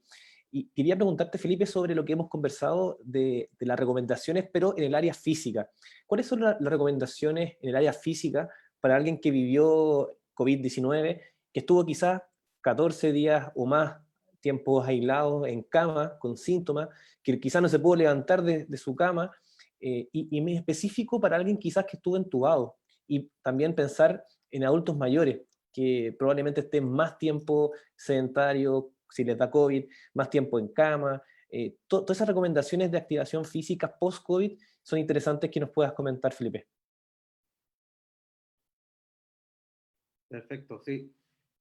Y quería preguntarte, Felipe, sobre lo que hemos conversado de las recomendaciones, pero en el área física. ¿Cuáles son las recomendaciones en el área física para alguien que vivió COVID-19, que estuvo quizás 14 días o más tiempos aislados en cama, con síntomas, que quizás no se pudo levantar de su cama, y en específico para alguien quizás que estuvo entubado? Y también pensar en adultos mayores, que probablemente estén más tiempo sedentarios, si les da COVID, más tiempo en cama. Todas esas recomendaciones de activación física post-COVID son interesantes que nos puedas comentar, Felipe. Perfecto, sí.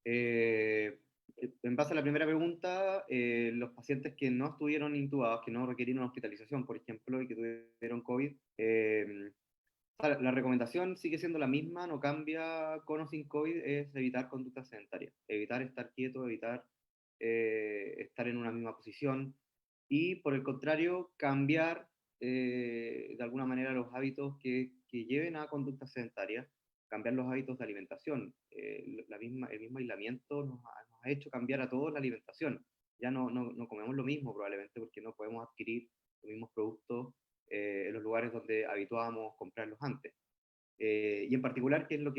En base a la primera pregunta, los pacientes que no estuvieron intubados, que no requirieron hospitalización, por ejemplo, y que tuvieron COVID, la recomendación sigue siendo la misma, no cambia con o sin COVID, es evitar conductas sedentarias, evitar estar quieto, evitar estar en una misma posición, y por el contrario, cambiar de alguna manera los hábitos que lleven a conductas sedentarias, cambiar los hábitos de alimentación. El mismo aislamiento nos ha ha hecho cambiar a todos la alimentación. Ya no comemos lo mismo probablemente porque no podemos adquirir los mismos productos en los lugares donde habituábamos comprarlos antes. Y en particular, ¿qué es en lo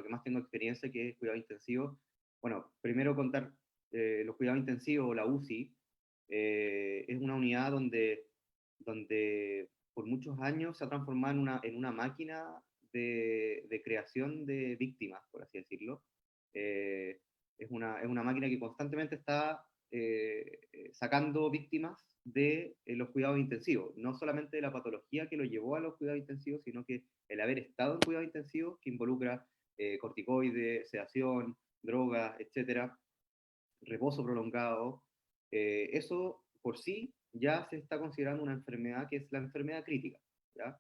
que más tengo experiencia, que es cuidado intensivo? Bueno, primero contar los cuidados intensivos o la UCI. Es una unidad donde por muchos años se ha transformado en una máquina de creación de víctimas, por así decirlo. Es una máquina que constantemente está sacando víctimas de los cuidados intensivos, no solamente de la patología que lo llevó a los cuidados intensivos, sino que el haber estado en cuidados intensivos, que involucra corticoides, sedación, drogas, etcétera, reposo prolongado, eso por sí ya se está considerando una enfermedad que es la enfermedad crítica, ¿ya?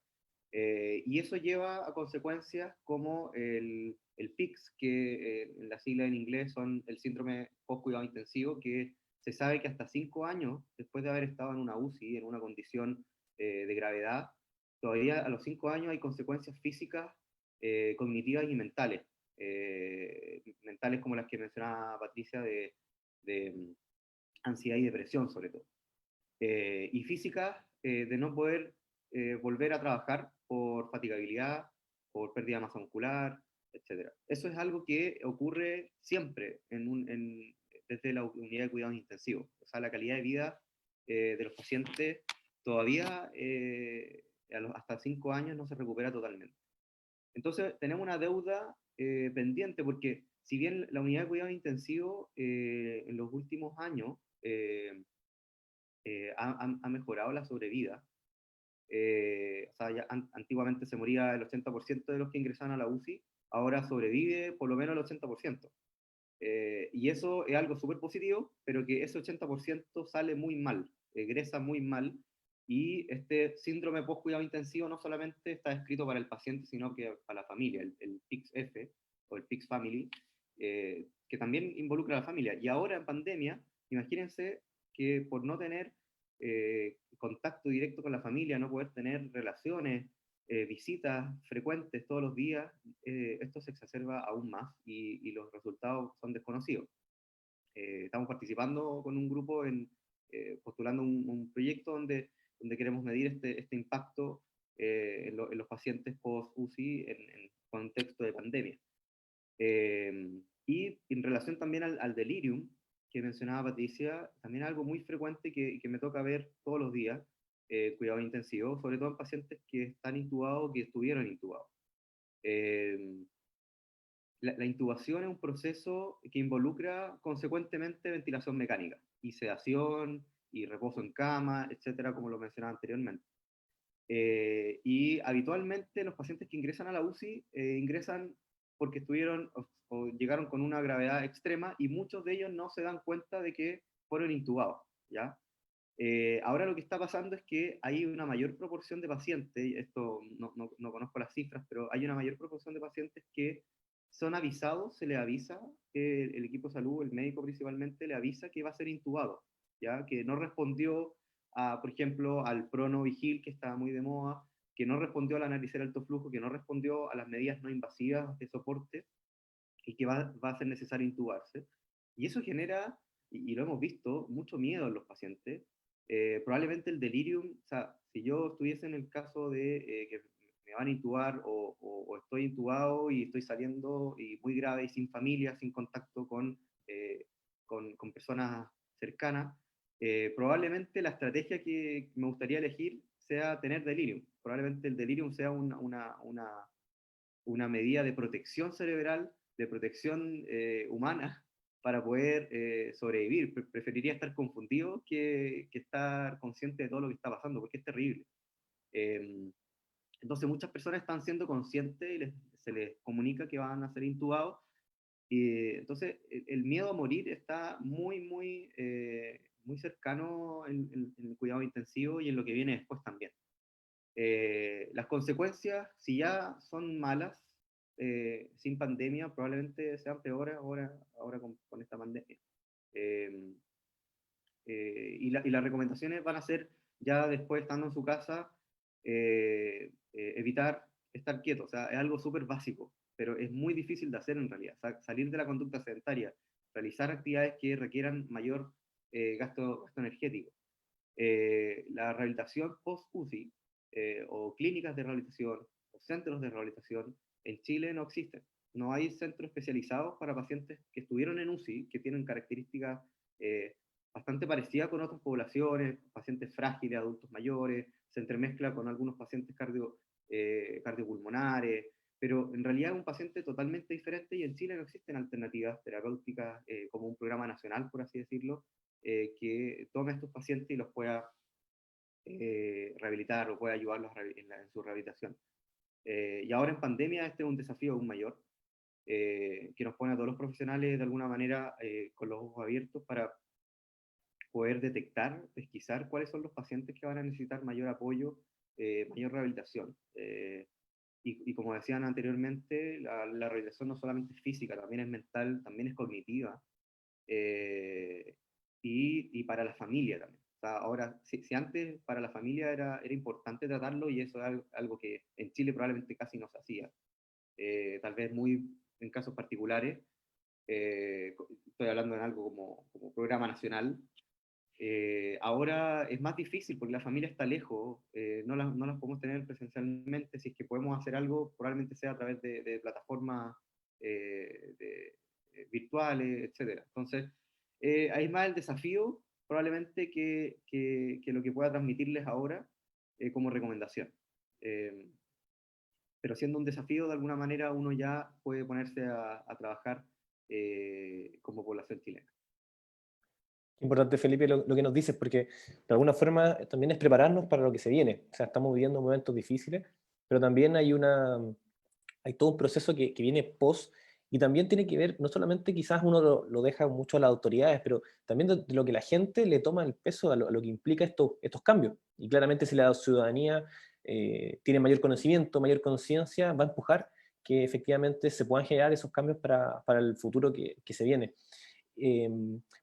Y eso lleva a consecuencias como el PICS, que en la sigla en inglés son el síndrome post-cuidado intensivo, que se sabe que hasta 5 años después de haber estado en una UCI, en una condición de gravedad, todavía a los 5 años hay consecuencias físicas, cognitivas y mentales. Mentales como las que mencionaba Patricia de ansiedad y depresión sobre todo. Y físicas de no poder volver a trabajar por fatigabilidad, por pérdida de masa muscular, etc. Eso es algo que ocurre siempre desde la unidad de cuidados intensivos. O sea, la calidad de vida de los pacientes todavía hasta 5 años no se recupera totalmente. Entonces, tenemos una deuda pendiente porque si bien la unidad de cuidados intensivos en los últimos años ha mejorado la sobrevida. O sea, antiguamente se moría el 80% de los que ingresaban a la UCI, ahora sobrevive por lo menos el 80%. Y eso es algo súper positivo, pero que ese 80% sale muy mal, egresa muy mal, y este síndrome post-cuidado intensivo no solamente está escrito para el paciente, sino que para la familia, el PICS-F, o el PICS Family, que también involucra a la familia. Y ahora en pandemia, imagínense que por no tener contacto directo con la familia, no poder tener relaciones, visitas frecuentes todos los días, esto se exacerba aún más y los resultados son desconocidos. Estamos participando con un grupo postulando un proyecto donde queremos medir este impacto en los pacientes post-UCI en contexto de pandemia. Y en relación también al delirium, que mencionaba Patricia, también algo muy frecuente que me toca ver todos los días, cuidado intensivo, sobre todo en pacientes que están intubados o que estuvieron intubados. La intubación es un proceso que involucra consecuentemente ventilación mecánica, y sedación, y reposo en cama, etcétera, como lo mencionaba anteriormente. Y habitualmente los pacientes que ingresan a la UCI ingresan porque estuvieron o llegaron con una gravedad extrema, y muchos de ellos no se dan cuenta de que fueron intubados, ¿ya? Ahora lo que está pasando es que hay una mayor proporción de pacientes, esto no conozco las cifras, pero hay una mayor proporción de pacientes que son avisados, se les avisa, el equipo de salud, el médico principalmente, le avisa que va a ser intubado, ¿ya? Que no respondió por ejemplo, al pronovigil, que estaba muy de moda, que no respondió a la naricera alto flujo, que no respondió a las medidas no invasivas de soporte, y que va a ser necesario intubarse. Y eso genera, y lo hemos visto, mucho miedo en los pacientes. Probablemente el delirium, o sea, si yo estuviese en el caso de que me van a intubar o estoy intubado y estoy saliendo y muy grave y sin familia, sin contacto con personas cercanas, probablemente la estrategia que me gustaría elegir sea tener delirium. Probablemente el delirium sea una medida de protección cerebral, de protección humana, para poder sobrevivir. Preferiría estar confundido que estar consciente de todo lo que está pasando, porque es terrible. Entonces muchas personas están siendo conscientes y se les comunica que van a ser intubados. Entonces el miedo a morir está muy cercano en el cuidado intensivo y en lo que viene después también. Las consecuencias, si ya son malas, sin pandemia, probablemente sean peores ahora con esta pandemia. Y las recomendaciones van a ser, ya después estando en su casa, evitar estar quieto. O sea, es algo súper básico. pero es muy difícil de hacer en realidad. Salir de la conducta sedentaria, realizar actividades que requieran mayor gasto energético. La rehabilitación post-UCI, o clínicas de rehabilitación, o centros de rehabilitación, en Chile no existen. No hay centros especializados para pacientes que estuvieron en UCI, que tienen características bastante parecidas con otras poblaciones, pacientes frágiles, adultos mayores, se entremezcla con algunos pacientes cardiopulmonares, pero en realidad es un paciente totalmente diferente, y en Chile no existen alternativas terapéuticas como un programa nacional, por así decirlo, que tome a estos pacientes y los pueda rehabilitar o pueda ayudarlos en su rehabilitación. Y ahora en pandemia este es un desafío aún mayor, que nos pone a todos los profesionales de alguna manera con los ojos abiertos para poder detectar, pesquisar cuáles son los pacientes que van a necesitar mayor apoyo, mayor rehabilitación. Y como decían anteriormente, la rehabilitación no solamente es física, también es mental, también es cognitiva, y para la familia también. O sea, ahora, si antes para la familia era importante tratarlo, y eso es algo que en Chile probablemente casi no se hacía, tal vez muy en casos particulares, estoy hablando de algo como programa nacional, ahora es más difícil porque la familia está lejos, no las podemos tener presencialmente. Si es que podemos hacer algo, probablemente sea a través de plataformas virtuales, etc. Entonces, hay más el desafío probablemente que lo que pueda transmitirles ahora como recomendación. Pero siendo un desafío, de alguna manera uno ya puede ponerse a trabajar como población chilena. Importante, Felipe, lo que nos dices, porque de alguna forma también es prepararnos para lo que se viene. O sea, estamos viviendo momentos difíciles, pero también hay todo un proceso que viene post, y también tiene que ver, no solamente quizás uno lo deja mucho a las autoridades, pero también de lo que la gente le toma el peso a lo que implica estos cambios. Y claramente si la ciudadanía tiene mayor conocimiento, mayor conciencia, va a empujar que efectivamente se puedan generar esos cambios para el futuro que se viene.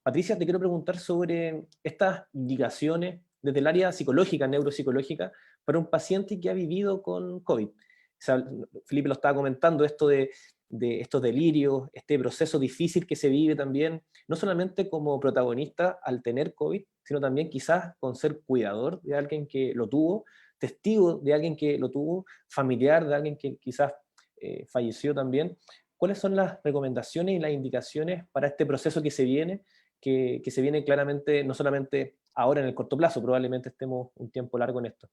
Patricia, te quiero preguntar sobre estas indicaciones desde el área psicológica, neuropsicológica, para un paciente que ha vivido con COVID. O sea, Felipe lo estaba comentando, esto de estos delirios, este proceso difícil que se vive también, no solamente como protagonista al tener COVID, sino también quizás con ser cuidador de alguien que lo tuvo, testigo de alguien que lo tuvo, familiar de alguien que quizás falleció también. ¿Cuáles son las recomendaciones y las indicaciones para este proceso que se viene, que se viene claramente, no solamente ahora en el corto plazo, probablemente estemos un tiempo largo en esto?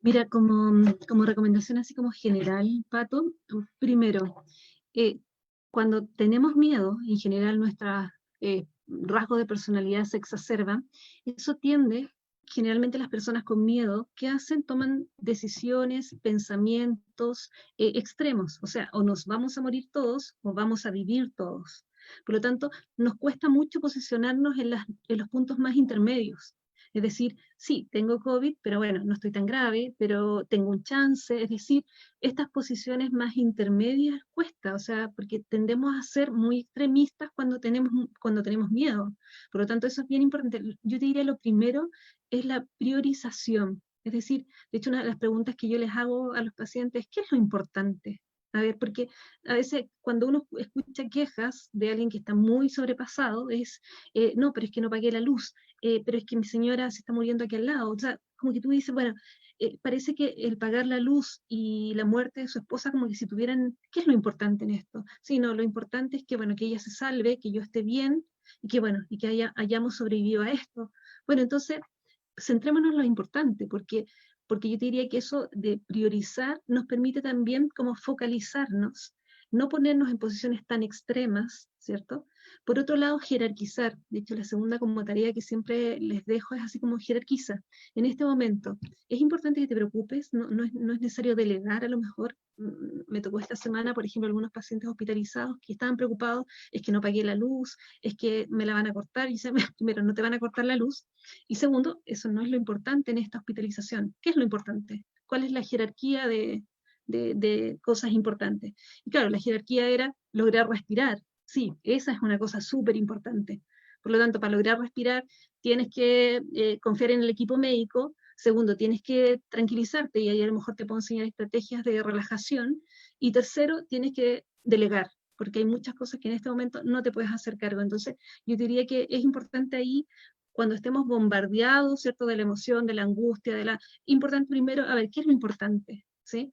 Mira, como recomendación así como general, Pato, primero, cuando tenemos miedo, en general nuestros rasgos de personalidad se exacerban, eso tiende, generalmente las personas con miedo, ¿qué hacen? Toman decisiones, pensamientos extremos, o sea, o nos vamos a morir todos o vamos a vivir todos. Por lo tanto, nos cuesta mucho posicionarnos en los puntos más intermedios. Es decir, sí, tengo COVID, pero bueno, no estoy tan grave, pero tengo un chance. Es decir, estas posiciones más intermedias cuesta, o sea, porque tendemos a ser muy extremistas cuando tenemos miedo. Por lo tanto, eso es bien importante. Yo te diría lo primero es la priorización. Es decir, de hecho, una de las preguntas que yo les hago a los pacientes es, ¿qué es lo importante? A ver, porque a veces cuando uno escucha quejas de alguien que está muy sobrepasado, es, no, pero es que no pagué la luz, pero es que mi señora se está muriendo aquí al lado. O sea, como que tú dices, bueno, parece que el pagar la luz y la muerte de su esposa, como que si tuvieran, ¿qué es lo importante en esto? Sí, no, lo importante es que, bueno, que ella se salve, que yo esté bien, y que, bueno, y que hayamos sobrevivido a esto. Bueno, entonces, centrémonos en lo importante, porque yo te diría que eso de priorizar nos permite también como focalizarnos, no ponernos en posiciones tan extremas, ¿cierto? Por otro lado, jerarquizar. De hecho, la segunda como tarea que siempre les dejo es así como jerarquiza. En este momento, es importante que te preocupes, no es necesario delegar a lo mejor. Me tocó esta semana, por ejemplo, algunos pacientes hospitalizados que estaban preocupados, es que no pagué la luz, es que me la van a cortar, y primero, no te van a cortar la luz, y segundo, eso no es lo importante en esta hospitalización. ¿Qué es lo importante? ¿Cuál es la jerarquía de cosas importantes? Y claro, la jerarquía era lograr respirar. Sí, esa es una cosa súper importante. Por lo tanto, para lograr respirar, tienes que confiar en el equipo médico, Segundo, tienes que tranquilizarte y ahí a lo mejor te puedo enseñar estrategias de relajación. Y tercero, tienes que delegar, porque hay muchas cosas que en este momento no te puedes hacer cargo. Entonces, yo diría que es importante ahí, cuando estemos bombardeados, ¿cierto?, de la emoción, de la angustia, importante primero, a ver, ¿qué es lo importante? ¿Sí?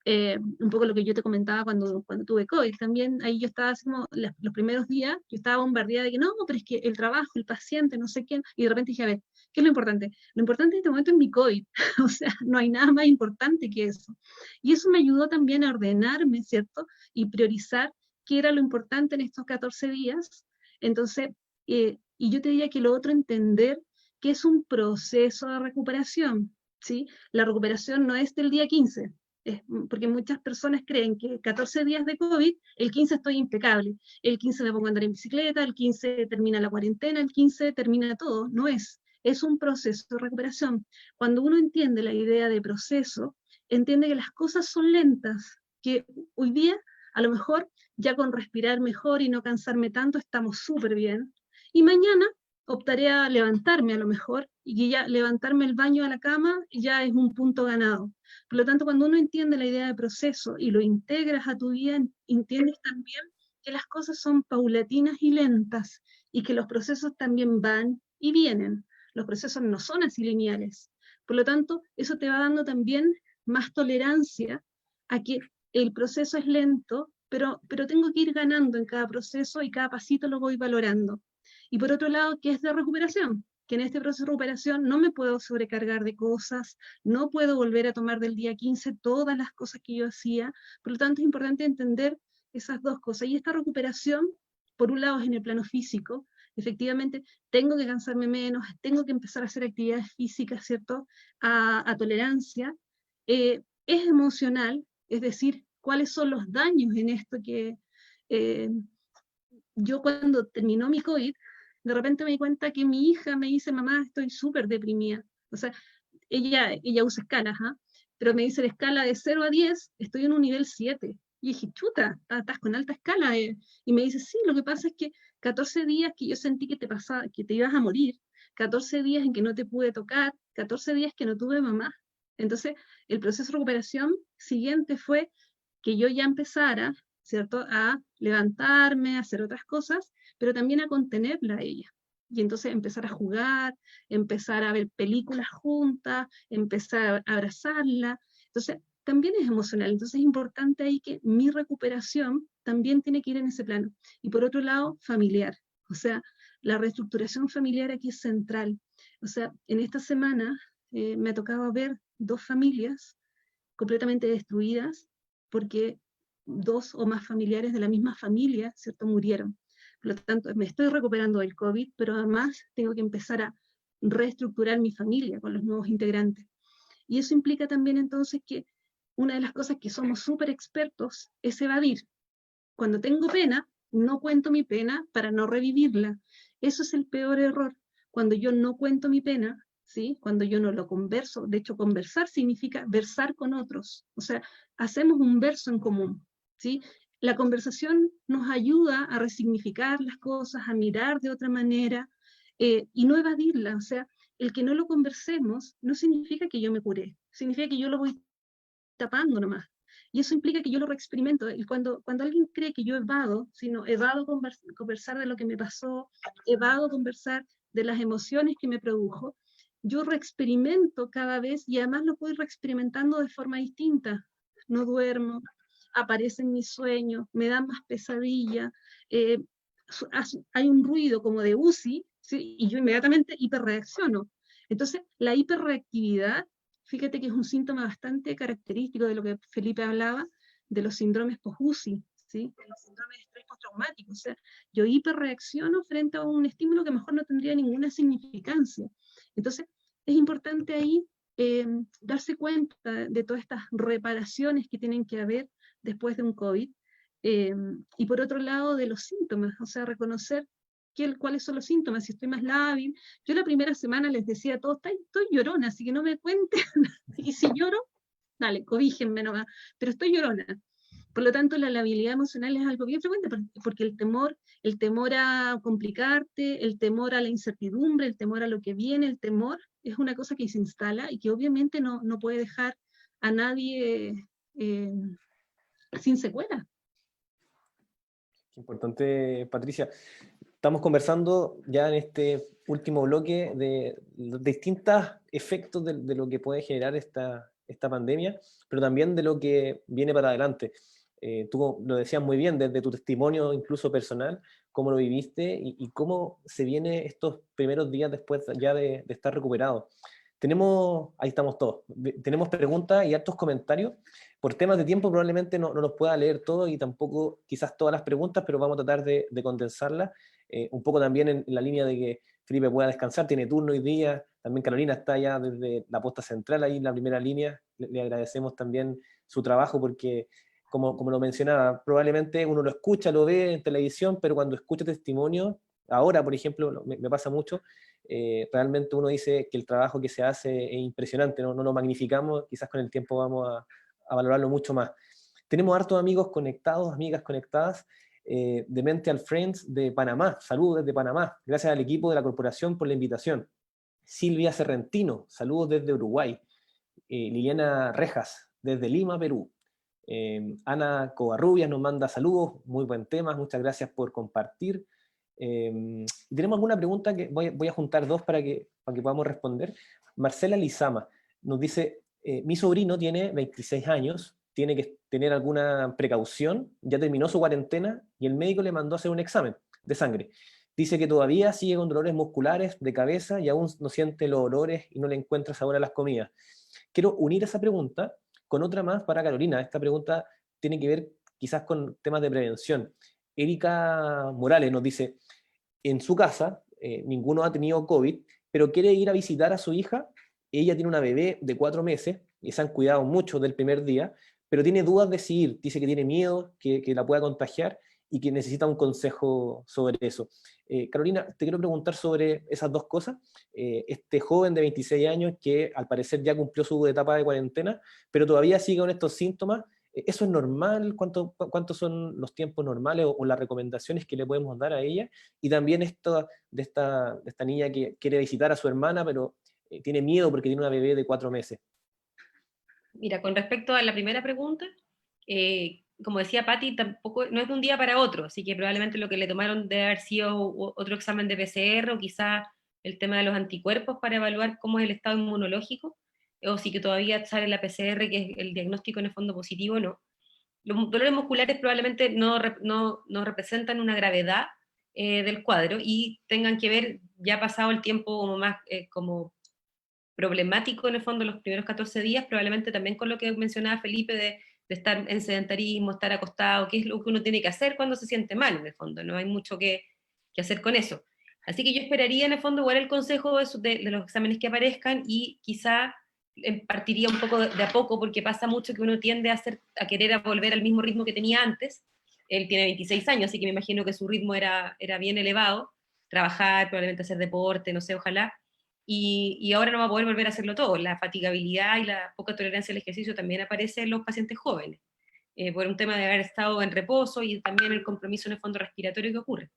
Un poco lo que yo te comentaba cuando tuve COVID, también ahí yo estaba así como, los primeros días, yo estaba bombardeada de que no, pero es que el trabajo, el paciente, no sé quién, y de repente dije, a ver, ¿qué es lo importante? Lo importante en este momento es mi COVID, o sea, no hay nada más importante que eso. Y eso me ayudó también a ordenarme, ¿cierto? Y priorizar qué era lo importante en estos 14 días. Entonces, y yo te diría que lo otro, entender que es un proceso de recuperación, ¿sí? La recuperación no es del día 15, porque muchas personas creen que 14 días de COVID, el 15 estoy impecable, el 15 me pongo a andar en bicicleta, el 15 termina la cuarentena, el 15 termina todo. No es un proceso de recuperación. Cuando uno entiende la idea de proceso, entiende que las cosas son lentas, que hoy día a lo mejor ya con respirar mejor y no cansarme tanto estamos súper bien, y mañana optaré a levantarme a lo mejor, y que ya levantarme el baño a la cama ya es un punto ganado. Por lo tanto, cuando uno entiende la idea de proceso y lo integras a tu vida, entiendes también que las cosas son paulatinas y lentas, y que los procesos también van y vienen. Los procesos no son así lineales. Por lo tanto, eso te va dando también más tolerancia a que el proceso es lento, pero tengo que ir ganando en cada proceso y cada pasito lo voy valorando. Y por otro lado, ¿qué es de recuperación? Que en este proceso de recuperación no me puedo sobrecargar de cosas, no puedo volver a tomar del día 15 todas las cosas que yo hacía. Por lo tanto, es importante entender esas dos cosas. Y esta recuperación, por un lado, es en el plano físico. Efectivamente, tengo que cansarme menos, tengo que empezar a hacer actividades físicas, ¿cierto? A tolerancia. Es emocional, es decir, cuáles son los daños en esto que yo cuando terminó mi COVID, de repente me di cuenta que mi hija me dice, mamá, estoy súper deprimida. O sea, ella usa escalas, ¿eh? Pero me dice, de escala de 0 a 10, estoy en un nivel 7. Y dije, chuta, estás con alta escala. Y me dice, sí, lo que pasa es que 14 días que yo sentí que que te ibas a morir, 14 días en que no te pude tocar, 14 días que no tuve mamá. Entonces, el proceso de recuperación siguiente fue que yo ya empezara, ¿cierto?, a levantarme, a hacer otras cosas, pero también a contenerla a ella. Y entonces empezar a jugar, empezar a ver películas juntas, empezar a abrazarla. Entonces, también es emocional. Entonces es importante ahí que mi recuperación también tiene que ir en ese plano. Y por otro lado, familiar. O sea, la reestructuración familiar aquí es central. O sea, en esta semana me ha tocado ver 2 familias completamente destruidas porque 2 o más familiares de la misma familia, ¿cierto?, murieron. Por lo tanto, me estoy recuperando del COVID, pero además tengo que empezar a reestructurar mi familia con los nuevos integrantes. Y eso implica también entonces que una de las cosas que somos súper expertos es evadir. Cuando tengo pena, no cuento mi pena para no revivirla. Eso es el peor error. Cuando yo no cuento mi pena, ¿sí?, cuando yo no lo converso, de hecho conversar significa versar con otros, o sea, hacemos un verso en común, ¿sí? La conversación nos ayuda a resignificar las cosas, a mirar de otra manera, y no evadirla. O sea, el que no lo conversemos no significa que yo me curé, significa que yo lo voy tapando nomás. Y eso implica que yo lo reexperimento. Y cuando alguien cree que yo evado, sino evado conversar de lo que me pasó, evado conversar de las emociones que me produjo, yo reexperimento cada vez y además lo puedo ir reexperimentando de forma distinta. No duermo, aparecen mis sueños, me dan más pesadilla, hay un ruido como de UCI, ¿sí?, y yo inmediatamente hiperreacciono. Entonces, la hiperreactividad, fíjate que es un síntoma bastante característico de lo que Felipe hablaba, de los síndromes post-UCI, ¿sí?, de los síndromes de estrés postraumático. O sea, yo hiperreacciono frente a un estímulo que mejor no tendría ninguna significancia. Entonces, es importante ahí darse cuenta de todas estas reparaciones que tienen que haber después de un COVID, y por otro lado de los síntomas, o sea, reconocer cuáles son los síntomas, si estoy más lábil. Yo la primera semana les decía a todos, estoy llorona, así que no me cuenten, y si lloro, dale, cobíjenme nomás, pero estoy llorona. Por lo tanto, la labilidad emocional es algo bien frecuente, porque el temor a complicarte, el temor a la incertidumbre, el temor a lo que viene, el temor es una cosa que se instala y que obviamente no puede dejar a nadie sin secuela. Importante, Patricia. Estamos conversando ya en este último bloque de los distintos efectos de lo que puede generar esta pandemia, pero también de lo que viene para adelante. Tú lo decías muy bien desde tu testimonio, incluso personal, cómo lo viviste y cómo se viene estos primeros días después ya de estar recuperado. Ahí estamos todos, tenemos preguntas y hartos comentarios. Por temas de tiempo probablemente no los pueda leer todo y tampoco quizás todas las preguntas, pero vamos a tratar de condensarlas. Un poco también en la línea de que Felipe pueda descansar, tiene turno hoy día, también Carolina está ya desde la posta central ahí en la primera línea, le agradecemos también su trabajo porque, como lo mencionaba, probablemente uno lo escucha, lo ve en televisión, pero cuando escucha testimonio, ahora por ejemplo, me pasa mucho, realmente uno dice que el trabajo que se hace es impresionante, no lo magnificamos, quizás con el tiempo vamos a valorarlo mucho más. Tenemos hartos amigos conectados, amigas conectadas, de Mental Friends de Panamá. Saludos desde Panamá. Gracias al equipo de la corporación por la invitación. Silvia Serrentino, saludos desde Uruguay. Liliana Rejas, desde Lima, Perú. Ana Covarrubias nos manda saludos, muy buen tema, muchas gracias por compartir. Tenemos alguna pregunta que voy a juntar dos para que podamos responder. Marcela Lizama nos dice, mi sobrino tiene 26 años, tiene que tener alguna precaución, ya terminó su cuarentena y el médico le mandó a hacer un examen de sangre. Dice que todavía sigue con dolores musculares de cabeza y aún no siente los olores y no le encuentra sabor a las comidas. Quiero unir esa pregunta con otra más para Carolina. Esta pregunta tiene que ver quizás con temas de prevención. Erika Morales nos dice, en su casa, ninguno ha tenido COVID, pero quiere ir a visitar a su hija. Ella tiene una bebé de 4 meses y se han cuidado mucho del primer día, pero tiene dudas de si ir. Dice que tiene miedo, que la pueda contagiar y que necesita un consejo sobre eso. Carolina, te quiero preguntar sobre esas dos cosas. Este joven de 26 años que al parecer ya cumplió su etapa de cuarentena, pero todavía sigue con estos síntomas. ¿Eso es normal? ¿Cuántos son los tiempos normales o las recomendaciones que le podemos dar a ella? Y también esto de esta niña que quiere visitar a su hermana, pero tiene miedo porque tiene una bebé de 4 meses. Mira, con respecto a la primera pregunta, como decía Patti, tampoco, no es de un día para otro, así que probablemente lo que le tomaron debe haber sido otro examen de PCR o quizá el tema de los anticuerpos para evaluar cómo es el estado inmunológico, o si que todavía sale la PCR, que es el diagnóstico en el fondo positivo, no. Los dolores musculares probablemente no representan una gravedad del cuadro y tengan que ver, ya pasado el tiempo como más como problemático en el fondo los primeros 14 días, probablemente también con lo que mencionaba Felipe de estar en sedentarismo, estar acostado, que es lo que uno tiene que hacer cuando se siente mal en el fondo, no hay mucho que hacer con eso. Así que yo esperaría en el fondo igual el consejo de los exámenes que aparezcan y quizá partiría un poco de a poco, porque pasa mucho que uno tiende a querer volver al mismo ritmo que tenía antes. Él tiene 26 años, así que me imagino que su ritmo era bien elevado, trabajar, probablemente hacer deporte, no sé, ojalá, y ahora no va a poder volver a hacerlo todo. La fatigabilidad y la poca tolerancia al ejercicio también aparece en los pacientes jóvenes, por un tema de haber estado en reposo y también el compromiso en el fondo respiratorio que ocurre.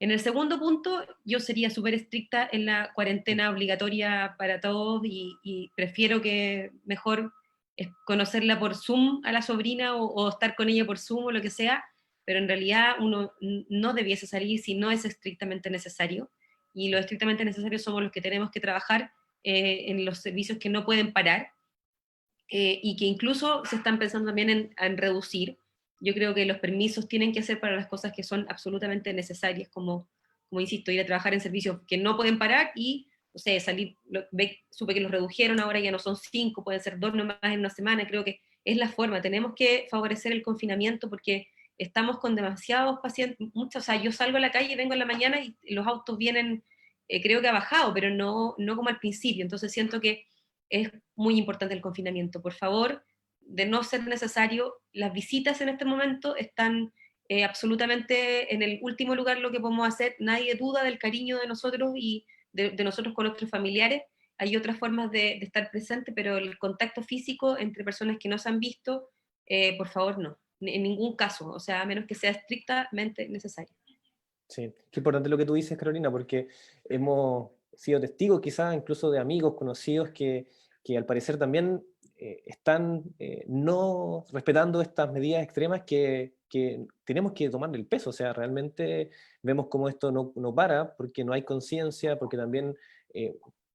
En el segundo punto, yo sería súper estricta en la cuarentena obligatoria para todos y prefiero que mejor es conocerla por Zoom a la sobrina o estar con ella por Zoom o lo que sea, pero en realidad uno no debiese salir si no es estrictamente necesario, y lo estrictamente necesario somos los que tenemos que trabajar en los servicios que no pueden parar, y que incluso se están pensando también en reducir. Yo creo que los permisos tienen que ser para las cosas que son absolutamente necesarias, como insisto, ir a trabajar en servicios que no pueden parar y, no sé, salir, supe que los redujeron, ahora ya no son 5, pueden ser 2 nomás en una semana. Creo que es la forma, tenemos que favorecer el confinamiento porque estamos con demasiados pacientes, muchos, o sea, yo salgo a la calle, vengo en la mañana y los autos vienen, creo que ha bajado, pero no como al principio, entonces siento que es muy importante el confinamiento. Por favor, de no ser necesario, las visitas en este momento están absolutamente en el último lugar lo que podemos hacer. Nadie duda del cariño de nosotros y de nosotros con nuestros familiares. Hay otras formas de estar presente, pero el contacto físico entre personas que no se han visto, por favor, no. En ningún caso, o sea, a menos que sea estrictamente necesario. Sí, qué importante lo que tú dices, Carolina, porque sido testigos quizás incluso de amigos, conocidos, que al parecer también están no respetando estas medidas extremas que tenemos que tomar el peso. O sea, realmente vemos cómo esto no para, porque no hay conciencia, porque también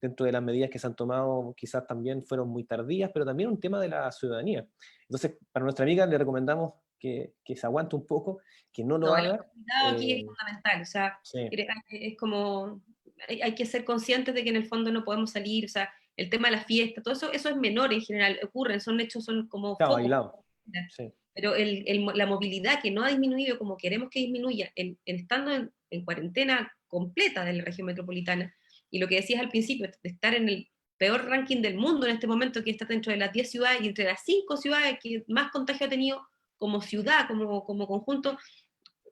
dentro de las medidas que se han tomado quizás también fueron muy tardías, pero también un tema de la ciudadanía. Entonces, para nuestra amiga le recomendamos que se aguante un poco, que no lo No, el haga. autocuidado aquí es fundamental, o sea, Sí, es como, hay que ser conscientes de que en el fondo no podemos salir, o sea, el tema de la fiesta, todo eso, eso es menor en general, ocurren, son hechos, son como claro, focos, aislado. Sí, pero la movilidad que no ha disminuido como queremos que disminuya, estando en cuarentena completa de la región metropolitana, y lo que decías al principio, de estar en el peor ranking del mundo en este momento, que está dentro de las 10 ciudades y entre las 5 ciudades que más contagio ha tenido como ciudad, como conjunto.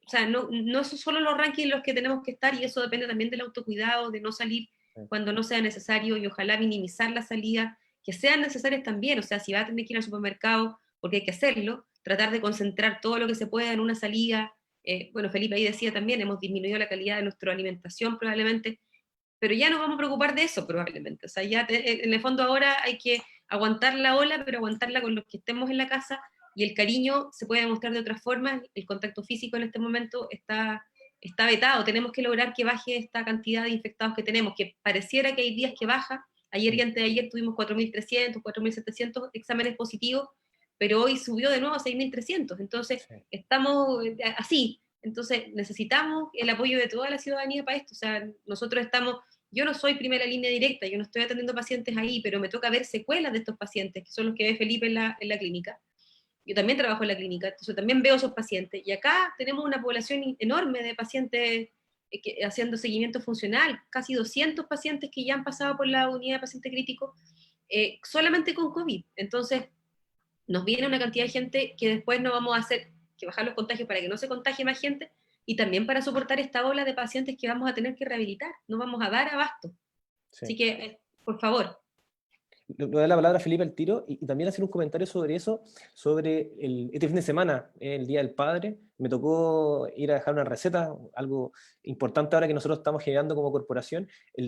O sea, no son solo los rankings los que tenemos que estar, y eso depende también del autocuidado, de no salir sí. cuando no sea necesario, y ojalá minimizar las salidas que sean necesarias también. O sea, si va a tener que ir al supermercado, porque hay que hacerlo, tratar de concentrar todo lo que se pueda en una salida. Bueno, Felipe ahí decía también, hemos disminuido la calidad de nuestra alimentación probablemente, pero ya nos vamos a preocupar de eso probablemente. O sea, ya en el fondo ahora hay que aguantar la ola, pero aguantarla con los que estemos en la casa, y el cariño se puede demostrar de otras formas. El contacto físico en este momento está vetado. Tenemos que lograr que baje esta cantidad de infectados que tenemos, que pareciera que hay días que baja. Ayer y antes de ayer tuvimos 4.300, 4.700 exámenes positivos, pero hoy subió de nuevo a 6.300. Entonces, Sí. estamos así. Entonces, necesitamos el apoyo de toda la ciudadanía para esto. O sea, nosotros estamos, yo no soy primera línea directa, yo no estoy atendiendo pacientes ahí, pero me toca ver secuelas de estos pacientes, que son los que ve Felipe en la clínica. Yo también trabajo en la clínica, entonces también veo esos pacientes. Y acá tenemos una población enorme de pacientes haciendo seguimiento funcional, casi 200 pacientes que ya han pasado por la unidad de paciente crítico, solamente con COVID. Entonces, nos viene una cantidad de gente que después no vamos a hacer que bajar los contagios para que no se contagie más gente, y también para soportar esta ola de pacientes que vamos a tener que rehabilitar. No vamos a dar abasto. Sí. Así que, por favor. Le doy la palabra a Felipe al tiro y también hacer un comentario sobre eso, sobre este fin de semana, el Día del Padre. Me tocó ir a dejar una receta, algo importante ahora que nosotros estamos generando como corporación,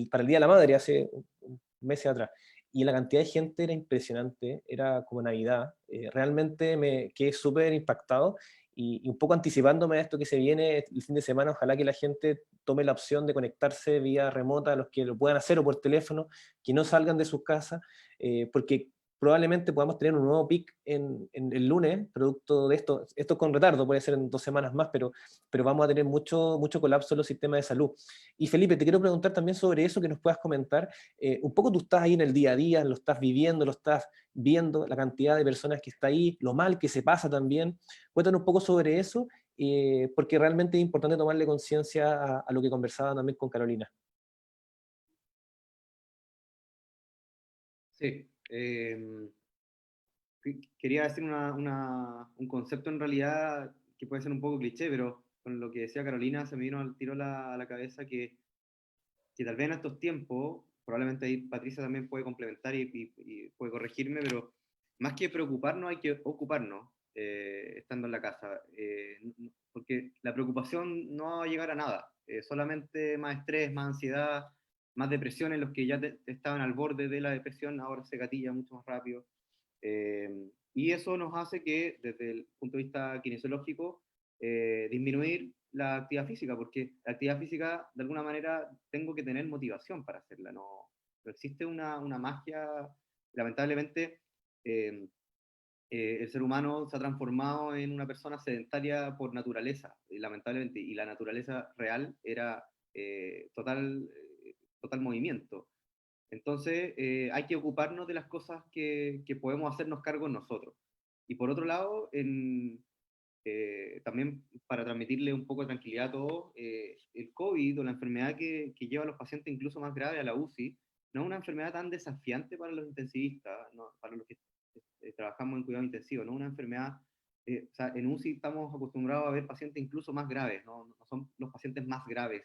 para el Día de la Madre, hace un mes atrás. Y la cantidad de gente era impresionante, era como Navidad. Realmente me quedé súper impactado y un poco anticipándome a esto que se viene el fin de semana. Ojalá que la gente tome la opción de conectarse vía remota, los que lo puedan hacer o por teléfono, que no salgan de sus casas, porque probablemente podamos tener un nuevo pic en el lunes, producto de esto con retardo, puede ser en 2 semanas más, pero vamos a tener mucho colapso en los sistemas de salud. Y Felipe, te quiero preguntar también sobre eso, que nos puedas comentar, un poco tú estás ahí en el día a día, lo estás viviendo, lo estás viendo, la cantidad de personas que está ahí, lo mal que se pasa también. Cuéntanos un poco sobre eso, porque realmente es importante tomarle conciencia a lo que conversaba también con Carolina. Sí. Quería decir un concepto en realidad que puede ser un poco cliché, pero con lo que decía Carolina se me vino al tiro a la cabeza que tal vez en estos tiempos, probablemente ahí Patricia también puede complementar y puede corregirme, pero más que preocuparnos hay que ocuparnos estando en la casa, porque la preocupación no va a llegar a nada, solamente más estrés, más ansiedad, más depresión. En los que ya estaban al borde de la depresión ahora se gatilla mucho más rápido. Y eso nos hace que, desde el punto de vista kinesiológico, disminuir la actividad física, porque la actividad física, de alguna manera, tengo que tener motivación para hacerla. No existe una magia. Lamentablemente, eh, el ser humano se ha transformado en una persona sedentaria por naturaleza, lamentablemente, y la naturaleza real era total movimiento. Entonces, hay que ocuparnos de las cosas que podemos hacernos cargo nosotros. Y por otro lado, también para transmitirle un poco de tranquilidad a todos, el COVID o la enfermedad que lleva a los pacientes incluso más graves a la UCI, no es una enfermedad tan desafiante para los intensivistas, no, para los que trabajamos en cuidado intensivo, no es una enfermedad, o sea, en UCI estamos acostumbrados a ver pacientes incluso más graves, no son los pacientes más graves,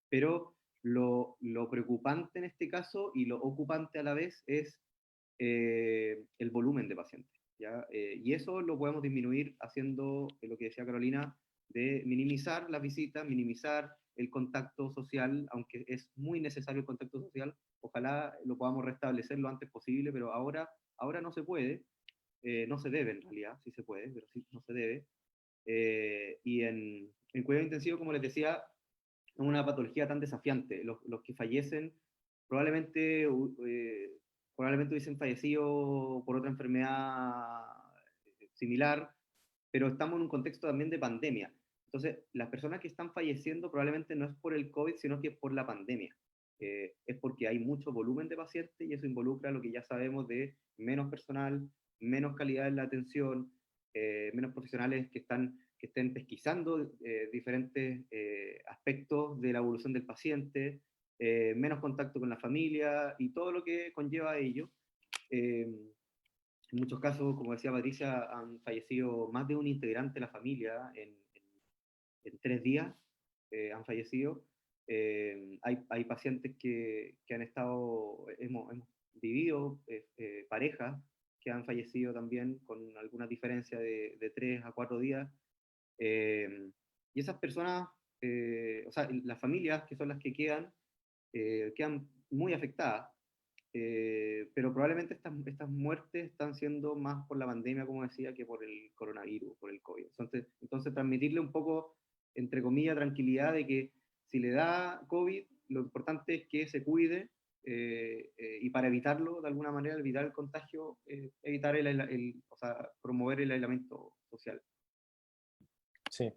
pero lo preocupante en este caso y lo ocupante a la vez es el volumen de pacientes, ¿ya? Y eso lo podemos disminuir haciendo lo que decía Carolina, de minimizar las visitas, minimizar el contacto social, aunque es muy necesario el contacto social, ojalá lo podamos restablecer lo antes posible, pero ahora no se puede, no se debe en realidad, sí se puede, pero sí no se debe. Y en cuidado intensivo, como les decía, es una patología tan desafiante. Los que fallecen probablemente, probablemente hubiesen fallecido por otra enfermedad similar, pero estamos en un contexto también de pandemia. Entonces, las personas que están falleciendo probablemente no es por el COVID, sino que es por la pandemia. Es porque hay mucho volumen de pacientes y eso involucra lo que ya sabemos de menos personal, menos calidad en la atención, menos profesionales que estén pesquisando diferentes aspectos de la evolución del paciente, menos contacto con la familia y todo lo que conlleva a ello. En muchos casos, como decía Patricia, han fallecido más de un integrante de la familia en 3 días, han fallecido. Hay pacientes que han estado, hemos vivido parejas que han fallecido también con alguna diferencia de 3 a 4 días. Y esas personas, o sea, las familias que son las que quedan muy afectadas. Pero probablemente estas muertes están siendo más por la pandemia, como decía, que por el coronavirus, por el COVID. Entonces transmitirle un poco, entre comillas, tranquilidad de que si le da COVID, lo importante es que se cuide, y para evitarlo, de alguna manera, evitar el contagio, evitar o sea, promover el aislamiento social. Sí.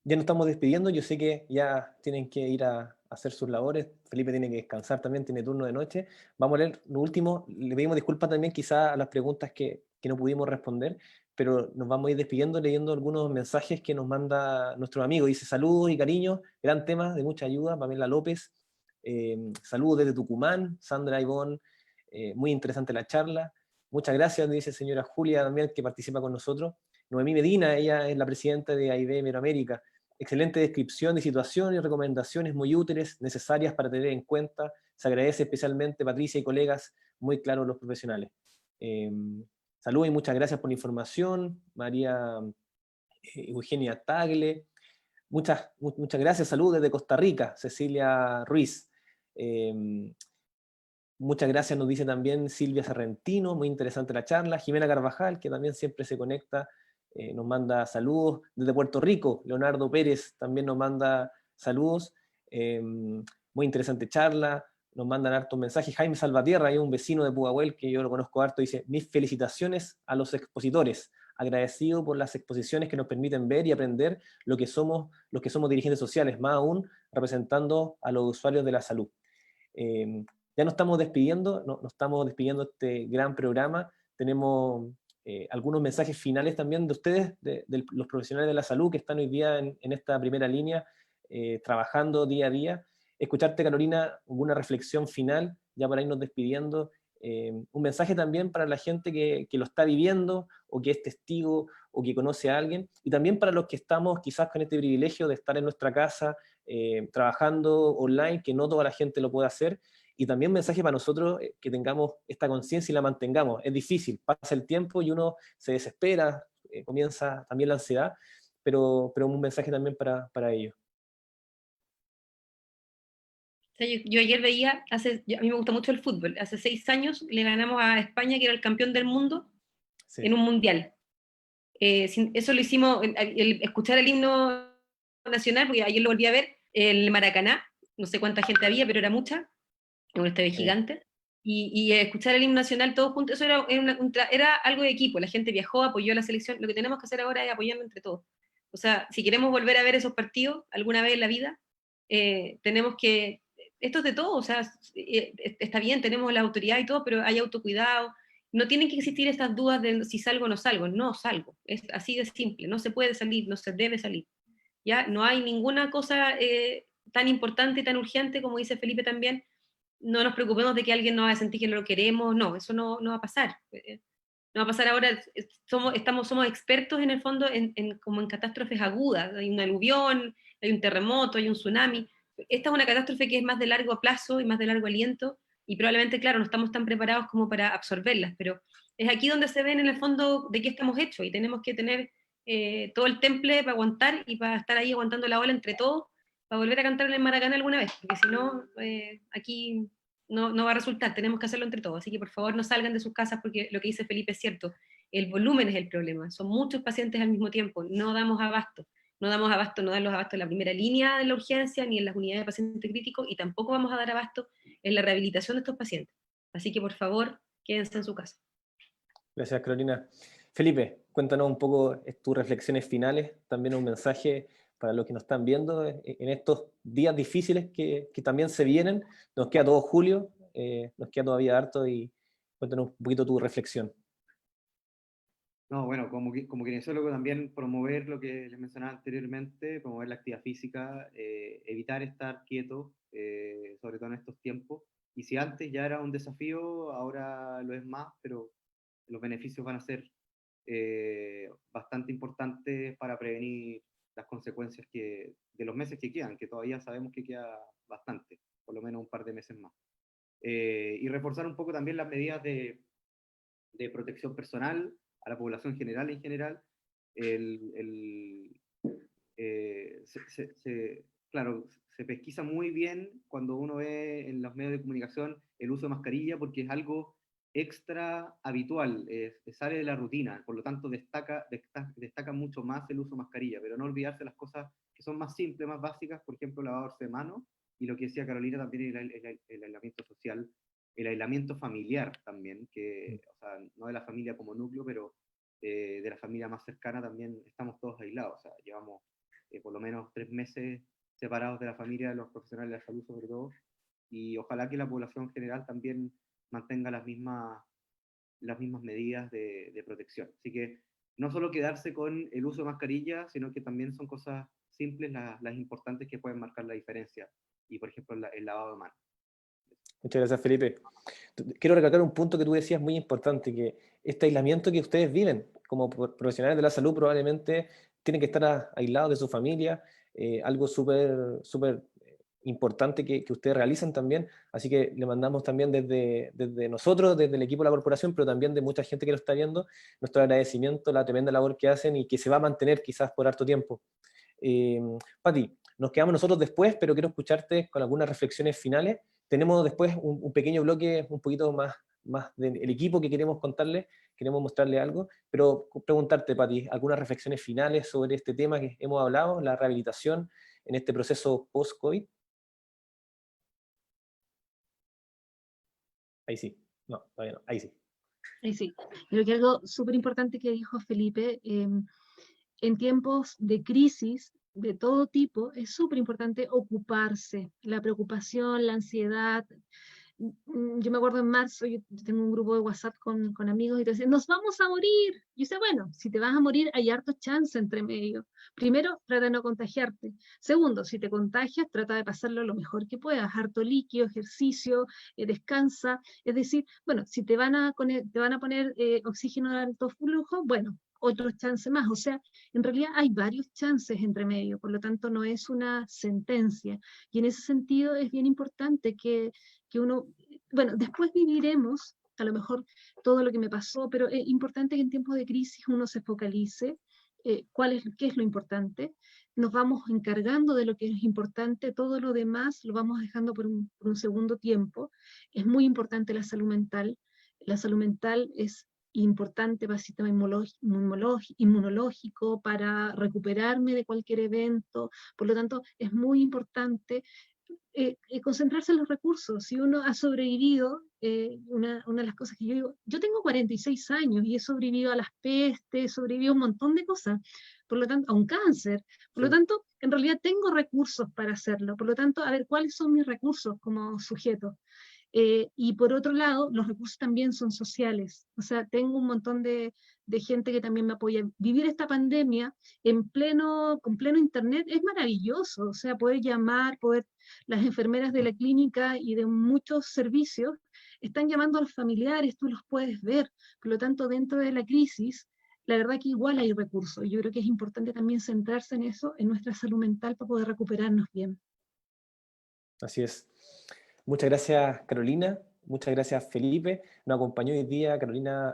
Ya nos estamos despidiendo, yo sé que ya tienen que ir a hacer sus labores, Felipe tiene que descansar también, tiene turno de noche. Vamos a leer lo último, le pedimos disculpas también quizá a las preguntas que no pudimos responder, pero nos vamos a ir despidiendo leyendo algunos mensajes que nos manda nuestro amigo. Dice: saludos y cariños, gran tema, de mucha ayuda, Pamela López. Saludos desde Tucumán, Sandra Ivonne, muy interesante la charla. Muchas gracias, dice señora Julia también, que participa con nosotros. Noemí Medina, ella es la presidenta de AIB Iberoamérica. Excelente descripción de situaciones y recomendaciones muy útiles, necesarias para tener en cuenta. Se agradece especialmente, Patricia y colegas, muy claros los profesionales. Saludos y muchas gracias por la información. María Eugenia Tagle. Muchas gracias. Saludos desde Costa Rica, Cecilia Ruiz. Muchas gracias, nos dice también Silvia Sarrentino, muy interesante la charla. Jimena Carvajal, que también siempre se conecta, nos manda saludos. Desde Puerto Rico, Leonardo Pérez también nos manda saludos. Muy interesante charla, nos mandan hartos mensajes. Jaime Salvatierra, hay un vecino de Pudahuel que yo lo conozco harto, dice: mis felicitaciones a los expositores, agradecido por las exposiciones que nos permiten ver y aprender lo que somos, los que somos dirigentes sociales, más aún representando a los usuarios de la salud. Ya nos estamos despidiendo, nos estamos despidiendo de este gran programa. Tenemos algunos mensajes finales también de ustedes, de los profesionales de la salud que están hoy día en esta primera línea, trabajando día a día. Escucharte, Carolina, una reflexión final, ya para irnos despidiendo. Un mensaje también para la gente que lo está viviendo, o que es testigo, o que conoce a alguien, y también para los que estamos quizás con este privilegio de estar en nuestra casa, trabajando online, que no toda la gente lo puede hacer. Y también un mensaje para nosotros, que tengamos esta conciencia y la mantengamos. Es difícil, pasa el tiempo y uno se desespera, comienza también la ansiedad, pero un mensaje también para ellos. O sea, yo ayer veía, a mí me gusta mucho el fútbol, hace 6 años le ganamos a España, que era el campeón del mundo, sí, en un mundial. Eso lo hicimos, el escuchar el himno nacional, porque ayer lo volví a ver, el Maracaná, no sé cuánta gente había, pero era mucha, en un estadio gigante, y escuchar el himno nacional todos juntos, eso era algo de equipo, la gente viajó, apoyó a la selección. Lo que tenemos que hacer ahora es apoyarnos entre todos. O sea, si queremos volver a ver esos partidos alguna vez en la vida, tenemos que, esto es de todo, o sea, está bien, tenemos la autoridad y todo, pero hay autocuidado. No tienen que existir estas dudas de si salgo o no salgo. No salgo, es así de simple. No se puede salir, no se debe salir. ¿Ya? No hay ninguna cosa tan importante y tan urgente, como dice Felipe también. No nos preocupemos de que alguien no va a sentir que no lo queremos. No, eso no va a pasar. No va a pasar ahora. Somos expertos en el fondo como en catástrofes agudas. Hay un aluvión, hay un terremoto, hay un tsunami. Esta es una catástrofe que es más de largo plazo y más de largo aliento, y probablemente, claro, no estamos tan preparados como para absorberlas, pero es aquí donde se ven en el fondo de qué estamos hechos, y tenemos que tener todo el temple para aguantar y para estar ahí aguantando la ola entre todos, volver a cantar en el Maracaná alguna vez, porque si no, aquí no va a resultar, tenemos que hacerlo entre todos, así que por favor no salgan de sus casas, porque lo que dice Felipe es cierto, el volumen es el problema, son muchos pacientes al mismo tiempo, no damos abasto, no dan los abastos en la primera línea de la urgencia, ni en las unidades de paciente crítico, y tampoco vamos a dar abasto en la rehabilitación de estos pacientes, así que por favor, quédense en su casa. Gracias, Carolina. Felipe, cuéntanos un poco tus reflexiones finales, también un mensaje para los que nos están viendo en estos días difíciles que también se vienen. Nos queda todo julio, nos queda todavía harto, y cuéntanos un poquito tu reflexión. No, bueno, como kinesiólogo también promover lo que les mencionaba anteriormente, promover la actividad física, evitar estar quieto, sobre todo en estos tiempos. Y si antes ya era un desafío, ahora lo es más, pero los beneficios van a ser bastante importantes para prevenir las consecuencias de los meses que quedan, que todavía sabemos que queda bastante, por lo menos un par de meses más. Y reforzar un poco también las medidas de protección personal a la población general en general. Claro, se pesquisa muy bien cuando uno ve en los medios de comunicación el uso de mascarilla, porque es algo extra habitual, sale de la rutina, por lo tanto destaca mucho más el uso de mascarilla, pero no olvidarse las cosas que son más simples, más básicas, por ejemplo, lavarse de manos, y lo que decía Carolina también, el aislamiento social, el aislamiento familiar también, que, o sea, no de la familia como núcleo, pero de la familia más cercana también estamos todos aislados, o sea, llevamos por lo menos 3 meses separados de la familia, de los profesionales de la salud sobre todo, y ojalá que la población general también mantenga las mismas medidas de protección. Así que no solo quedarse con el uso de mascarilla, sino que también son cosas simples las importantes que pueden marcar la diferencia, y por ejemplo el lavado de manos. Muchas gracias, Felipe. Quiero recalcar un punto que tú decías muy importante, que este aislamiento que ustedes viven como profesionales de la salud probablemente tienen que estar aislados de su familia, algo súper importante que ustedes realizan también, así que le mandamos también desde nosotros, desde el equipo de la corporación, pero también de mucha gente que lo está viendo, nuestro agradecimiento, la tremenda labor que hacen y que se va a mantener quizás por harto tiempo. Pati, nos quedamos nosotros después, pero quiero escucharte con algunas reflexiones finales. Tenemos después un pequeño bloque un poquito más del equipo que queremos contarle, queremos mostrarle algo, pero preguntarte, Pati, algunas reflexiones finales sobre este tema que hemos hablado, la rehabilitación en este proceso post-COVID. Ahí sí, no, todavía no, ahí sí. Ahí sí, creo que algo súper importante que dijo Felipe, en tiempos de crisis de todo tipo, es súper importante ocuparse, la preocupación, la ansiedad. Yo me acuerdo en marzo, yo tengo un grupo de WhatsApp con amigos y te dicen, nos vamos a morir. Y yo sé, bueno, si te vas a morir, hay harto chance entre medio. Primero, trata de no contagiarte. Segundo, si te contagias, trata de pasarlo lo mejor que puedas. Harto líquido, ejercicio, descansa. Es decir, bueno, si te van a poner oxígeno de alto flujo, bueno, otro chance más. O sea, en realidad hay varios chances entre medio, por lo tanto no es una sentencia. Y en ese sentido es bien importante que uno, bueno, después viviremos a lo mejor todo lo que me pasó, pero es importante que en tiempos de crisis uno se focalice, qué es lo importante, nos vamos encargando de lo que es importante, todo lo demás lo vamos dejando por un segundo tiempo. Es muy importante la salud mental es importante para el sistema inmunológico, para recuperarme de cualquier evento, por lo tanto es muy importante concentrarse en los recursos. Si uno ha sobrevivido, una de las cosas que yo digo, yo tengo 46 años y he sobrevivido a las pestes, he sobrevivido a un montón de cosas, por lo tanto, a un cáncer, por lo tanto, en realidad tengo recursos para hacerlo, por lo tanto, a ver, ¿cuáles son mis recursos como sujeto? Y por otro lado, los recursos también son sociales, o sea, tengo un montón de gente que también me apoya. Vivir esta pandemia con pleno internet es maravilloso, o sea, poder llamar, las enfermeras de la clínica y de muchos servicios están llamando a los familiares, tú los puedes ver, por lo tanto, dentro de la crisis, la verdad que igual hay recursos, yo creo que es importante también centrarse en eso, en nuestra salud mental para poder recuperarnos bien. Así es. Muchas gracias, Carolina. Muchas gracias, Felipe. Nos acompañó hoy día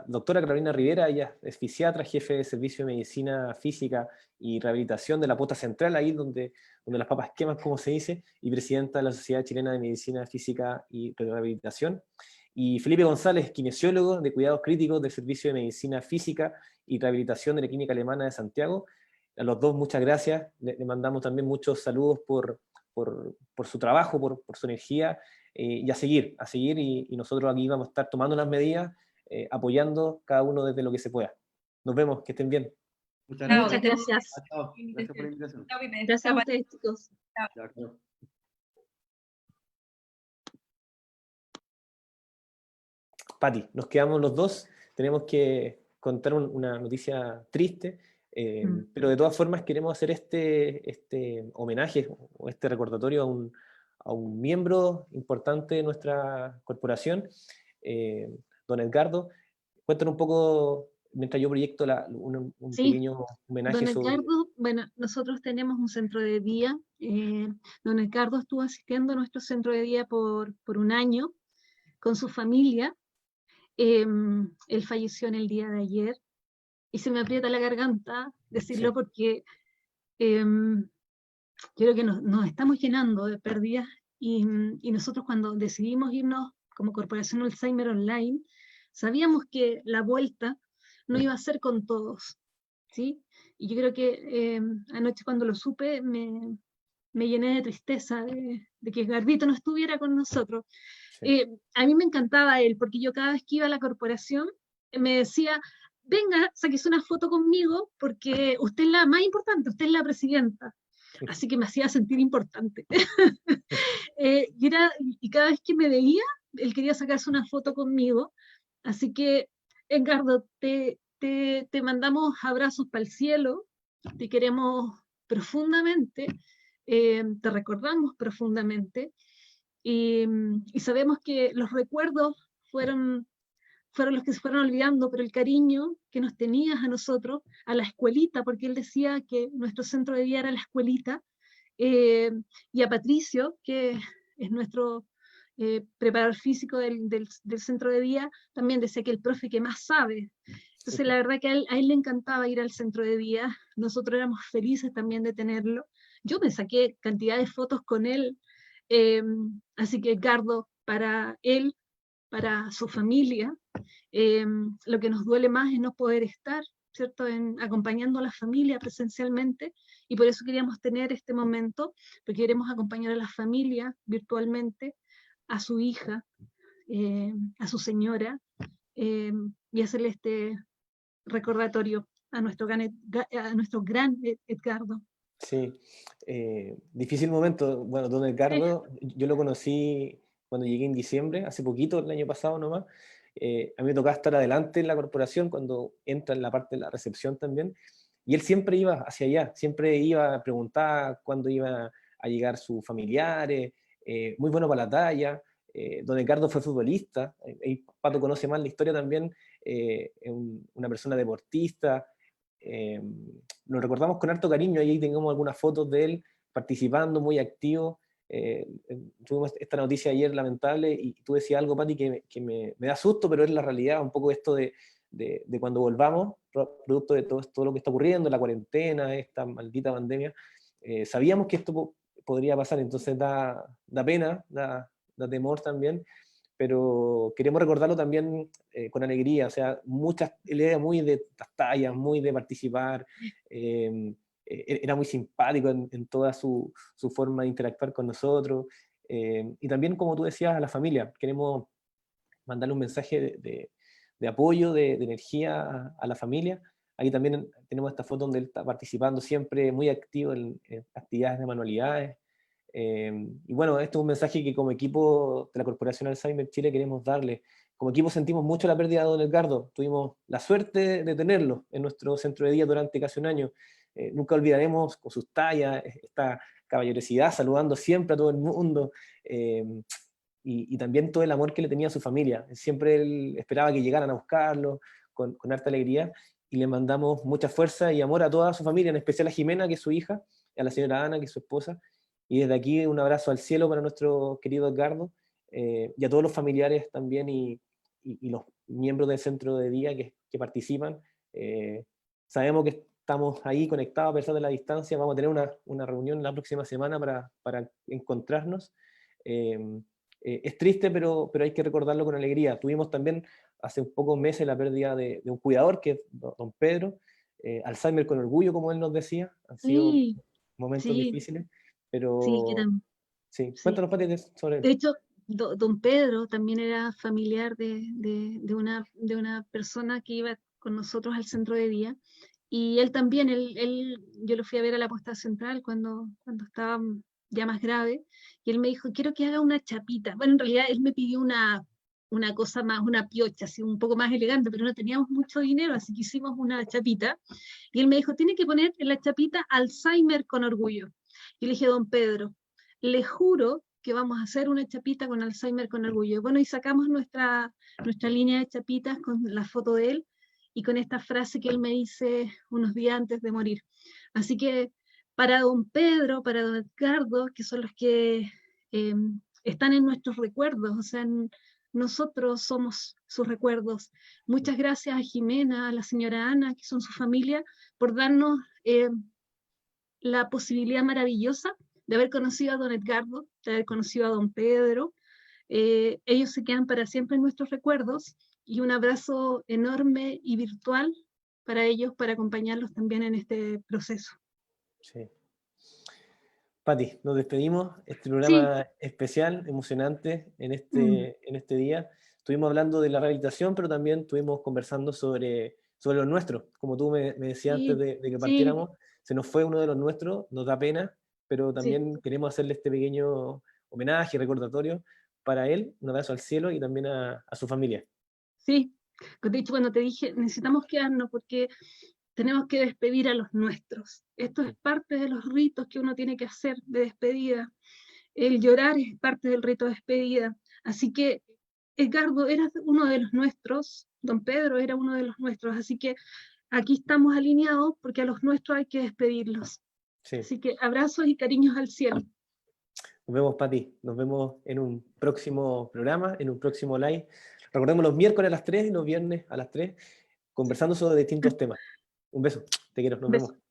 doctora Carolina Rivera. Ella es fisiatra, jefe de Servicio de Medicina Física y Rehabilitación de la Pota Central, ahí donde las papas queman, como se dice, y presidenta de la Sociedad Chilena de Medicina Física y Rehabilitación. Y Felipe González, kinesiólogo de cuidados críticos del Servicio de Medicina Física y Rehabilitación de la Clínica Alemana de Santiago. A los dos, muchas gracias. Le mandamos también muchos saludos por su trabajo, por su energía, y a seguir, y nosotros aquí vamos a estar tomando las medidas, apoyando cada uno desde lo que se pueda. Nos vemos, que estén bien. Muchas Chao, gracias. que estén Gracias. Chao. Gracias por la invitación. Chao, Pipe. Gracias a Chao, ustedes, chicos. Chao. Pati, nos quedamos los dos, tenemos que contar una noticia triste, pero de todas formas queremos hacer este homenaje o este recordatorio a un miembro importante de nuestra corporación, don Edgardo. Cuéntanos un poco, mientras yo proyecto un Sí, pequeño homenaje don sobre... Edgardo, bueno, nosotros tenemos un centro de día. Don Edgardo estuvo asistiendo a nuestro centro de día por un año con su familia. Él falleció en el día de ayer y se me aprieta la garganta decirlo, Sí. porque creo que nos estamos llenando de pérdidas, y nosotros, cuando decidimos irnos como Corporación Alzheimer Online, sabíamos que la vuelta no iba a ser con todos, ¿sí? Y yo creo que anoche, cuando lo supe, me llené de tristeza de que Gardito no estuviera con nosotros. Sí. A mí me encantaba él, porque yo cada vez que iba a la corporación me decía: venga, sáquese una foto conmigo, porque usted es la más importante, usted es la presidenta. Así que me hacía sentir importante. Y cada vez que me veía, él quería sacarse una foto conmigo. Así que, Edgardo, te mandamos abrazos para el cielo, te queremos profundamente, te recordamos profundamente, y sabemos que los recuerdos fueron los que se fueron olvidando, pero el cariño que nos tenías a nosotros, a la escuelita, porque él decía que nuestro centro de día era la escuelita, y a Patricio, que es nuestro preparador físico del centro de día, también decía que el profe que más sabe. Entonces, la verdad que a él le encantaba ir al centro de día, nosotros éramos felices también de tenerlo. Yo me saqué cantidad de fotos con él, así que, Edgardo, para él, para su familia, lo que nos duele más es no poder estar, ¿cierto?, acompañando a la familia presencialmente, y por eso queríamos tener este momento, porque queremos acompañar a la familia virtualmente, a su hija, a su señora, y hacerle este recordatorio a nuestro gran Edgardo. Sí, difícil momento. Bueno, don Edgardo, yo lo conocí cuando llegué en diciembre, hace poquito, el año pasado nomás. A mí me tocaba estar adelante en la corporación cuando entra en la parte de la recepción también, y él siempre iba hacia allá, siempre iba a preguntar cuándo iba a llegar sus familiares, muy bueno para la talla. Don Edgardo fue futbolista, Pato conoce más la historia también, una persona deportista. Lo recordamos con harto cariño, ahí tengamos algunas fotos de él participando, muy activo. Tuvimos esta noticia ayer lamentable, y tú decías algo, Pati, que me da susto, pero es la realidad, un poco esto de cuando volvamos, producto de todo lo que está ocurriendo, la cuarentena, esta maldita pandemia. Sabíamos que esto podría pasar, entonces da pena, da temor también, pero queremos recordarlo también con alegría. O sea, él era muy de las tallas, muy de participar, era muy simpático en toda su forma de interactuar con nosotros, y también, como tú decías, a la familia. Queremos mandarle un mensaje de apoyo, de energía a la familia. Ahí también tenemos esta foto donde él está participando siempre, muy activo en actividades de manualidades. Y bueno, esto es un mensaje que como equipo de la Corporación Alzheimer Chile queremos darle. Como equipo sentimos mucho la pérdida de don Edgardo. Tuvimos la suerte de tenerlo en nuestro centro de día durante casi un año. Nunca olvidaremos con sus tallas, esta caballerosidad, saludando siempre a todo el mundo, y también todo el amor que le tenía a su familia. Siempre él esperaba que llegaran a buscarlo con harta alegría, y le mandamos mucha fuerza y amor a toda su familia, en especial a Jimena, que es su hija, y a la señora Ana, que es su esposa. Y desde aquí un abrazo al cielo para nuestro querido Edgardo, y a todos los familiares también y los miembros del centro de día que participan. Sabemos que estamos ahí conectados a pesar de la distancia. Vamos a tener una reunión la próxima semana para encontrarnos. Es triste, pero hay que recordarlo con alegría. Tuvimos también hace un pocos meses la pérdida de un cuidador, que es don Pedro. Alzheimer con orgullo, como él nos decía. Han sido Sí, momentos sí, difíciles, sí, pero sí. sí. Cuéntanos, Pati, sobre De él. hecho, don Pedro también era familiar de una persona que iba con nosotros al centro de día. Y él también, yo lo fui a ver a la Postal Central cuando estaba ya más grave, y él me dijo, quiero que haga una chapita. Bueno, en realidad él me pidió una cosa más, una piocha, así un poco más elegante, pero no teníamos mucho dinero, así que hicimos una chapita. Y él me dijo, tiene que poner en la chapita Alzheimer con orgullo. Y le dije, don Pedro, le juro que vamos a hacer una chapita con Alzheimer con orgullo. Bueno, y sacamos nuestra línea de chapitas con la foto de él y con esta frase que él me dice unos días antes de morir. Así que para don Pedro, para don Edgardo, que son los que están en nuestros recuerdos, o sea, nosotros somos sus recuerdos. Muchas gracias a Jimena, a la señora Ana, que son su familia, por darnos la posibilidad maravillosa de haber conocido a don Edgardo, de haber conocido a don Pedro. Ellos se quedan para siempre en nuestros recuerdos, y un abrazo enorme y virtual para ellos, para acompañarlos también en este proceso. Sí. Pati, nos despedimos. Este Sí, programa especial, emocionante en mm, en este día. Estuvimos hablando de la rehabilitación, pero también estuvimos conversando sobre los nuestros. Como tú me decías antes sí, de que sí, partiéramos, se nos fue uno de los nuestros, nos da pena, pero sí, también queremos hacerle este pequeño homenaje, recordatorio para él, un abrazo al cielo y también a su familia. sí. De hecho, cuando te dije, necesitamos quedarnos porque tenemos que despedir a los nuestros. Esto es parte de los ritos que uno tiene que hacer de despedida. El llorar es parte del rito de despedida. Así que, Edgardo, eras uno de los nuestros, don Pedro era uno de los nuestros, así que aquí estamos alineados porque a los nuestros hay que despedirlos. Sí. Así que abrazos y cariños al cielo. Nos vemos, Pati. Nos vemos en un próximo programa, en un próximo live. Recordemos los miércoles a las 3 y los viernes a las 3, conversando sobre distintos temas. Un beso. Te quiero. Nos Besos. vemos.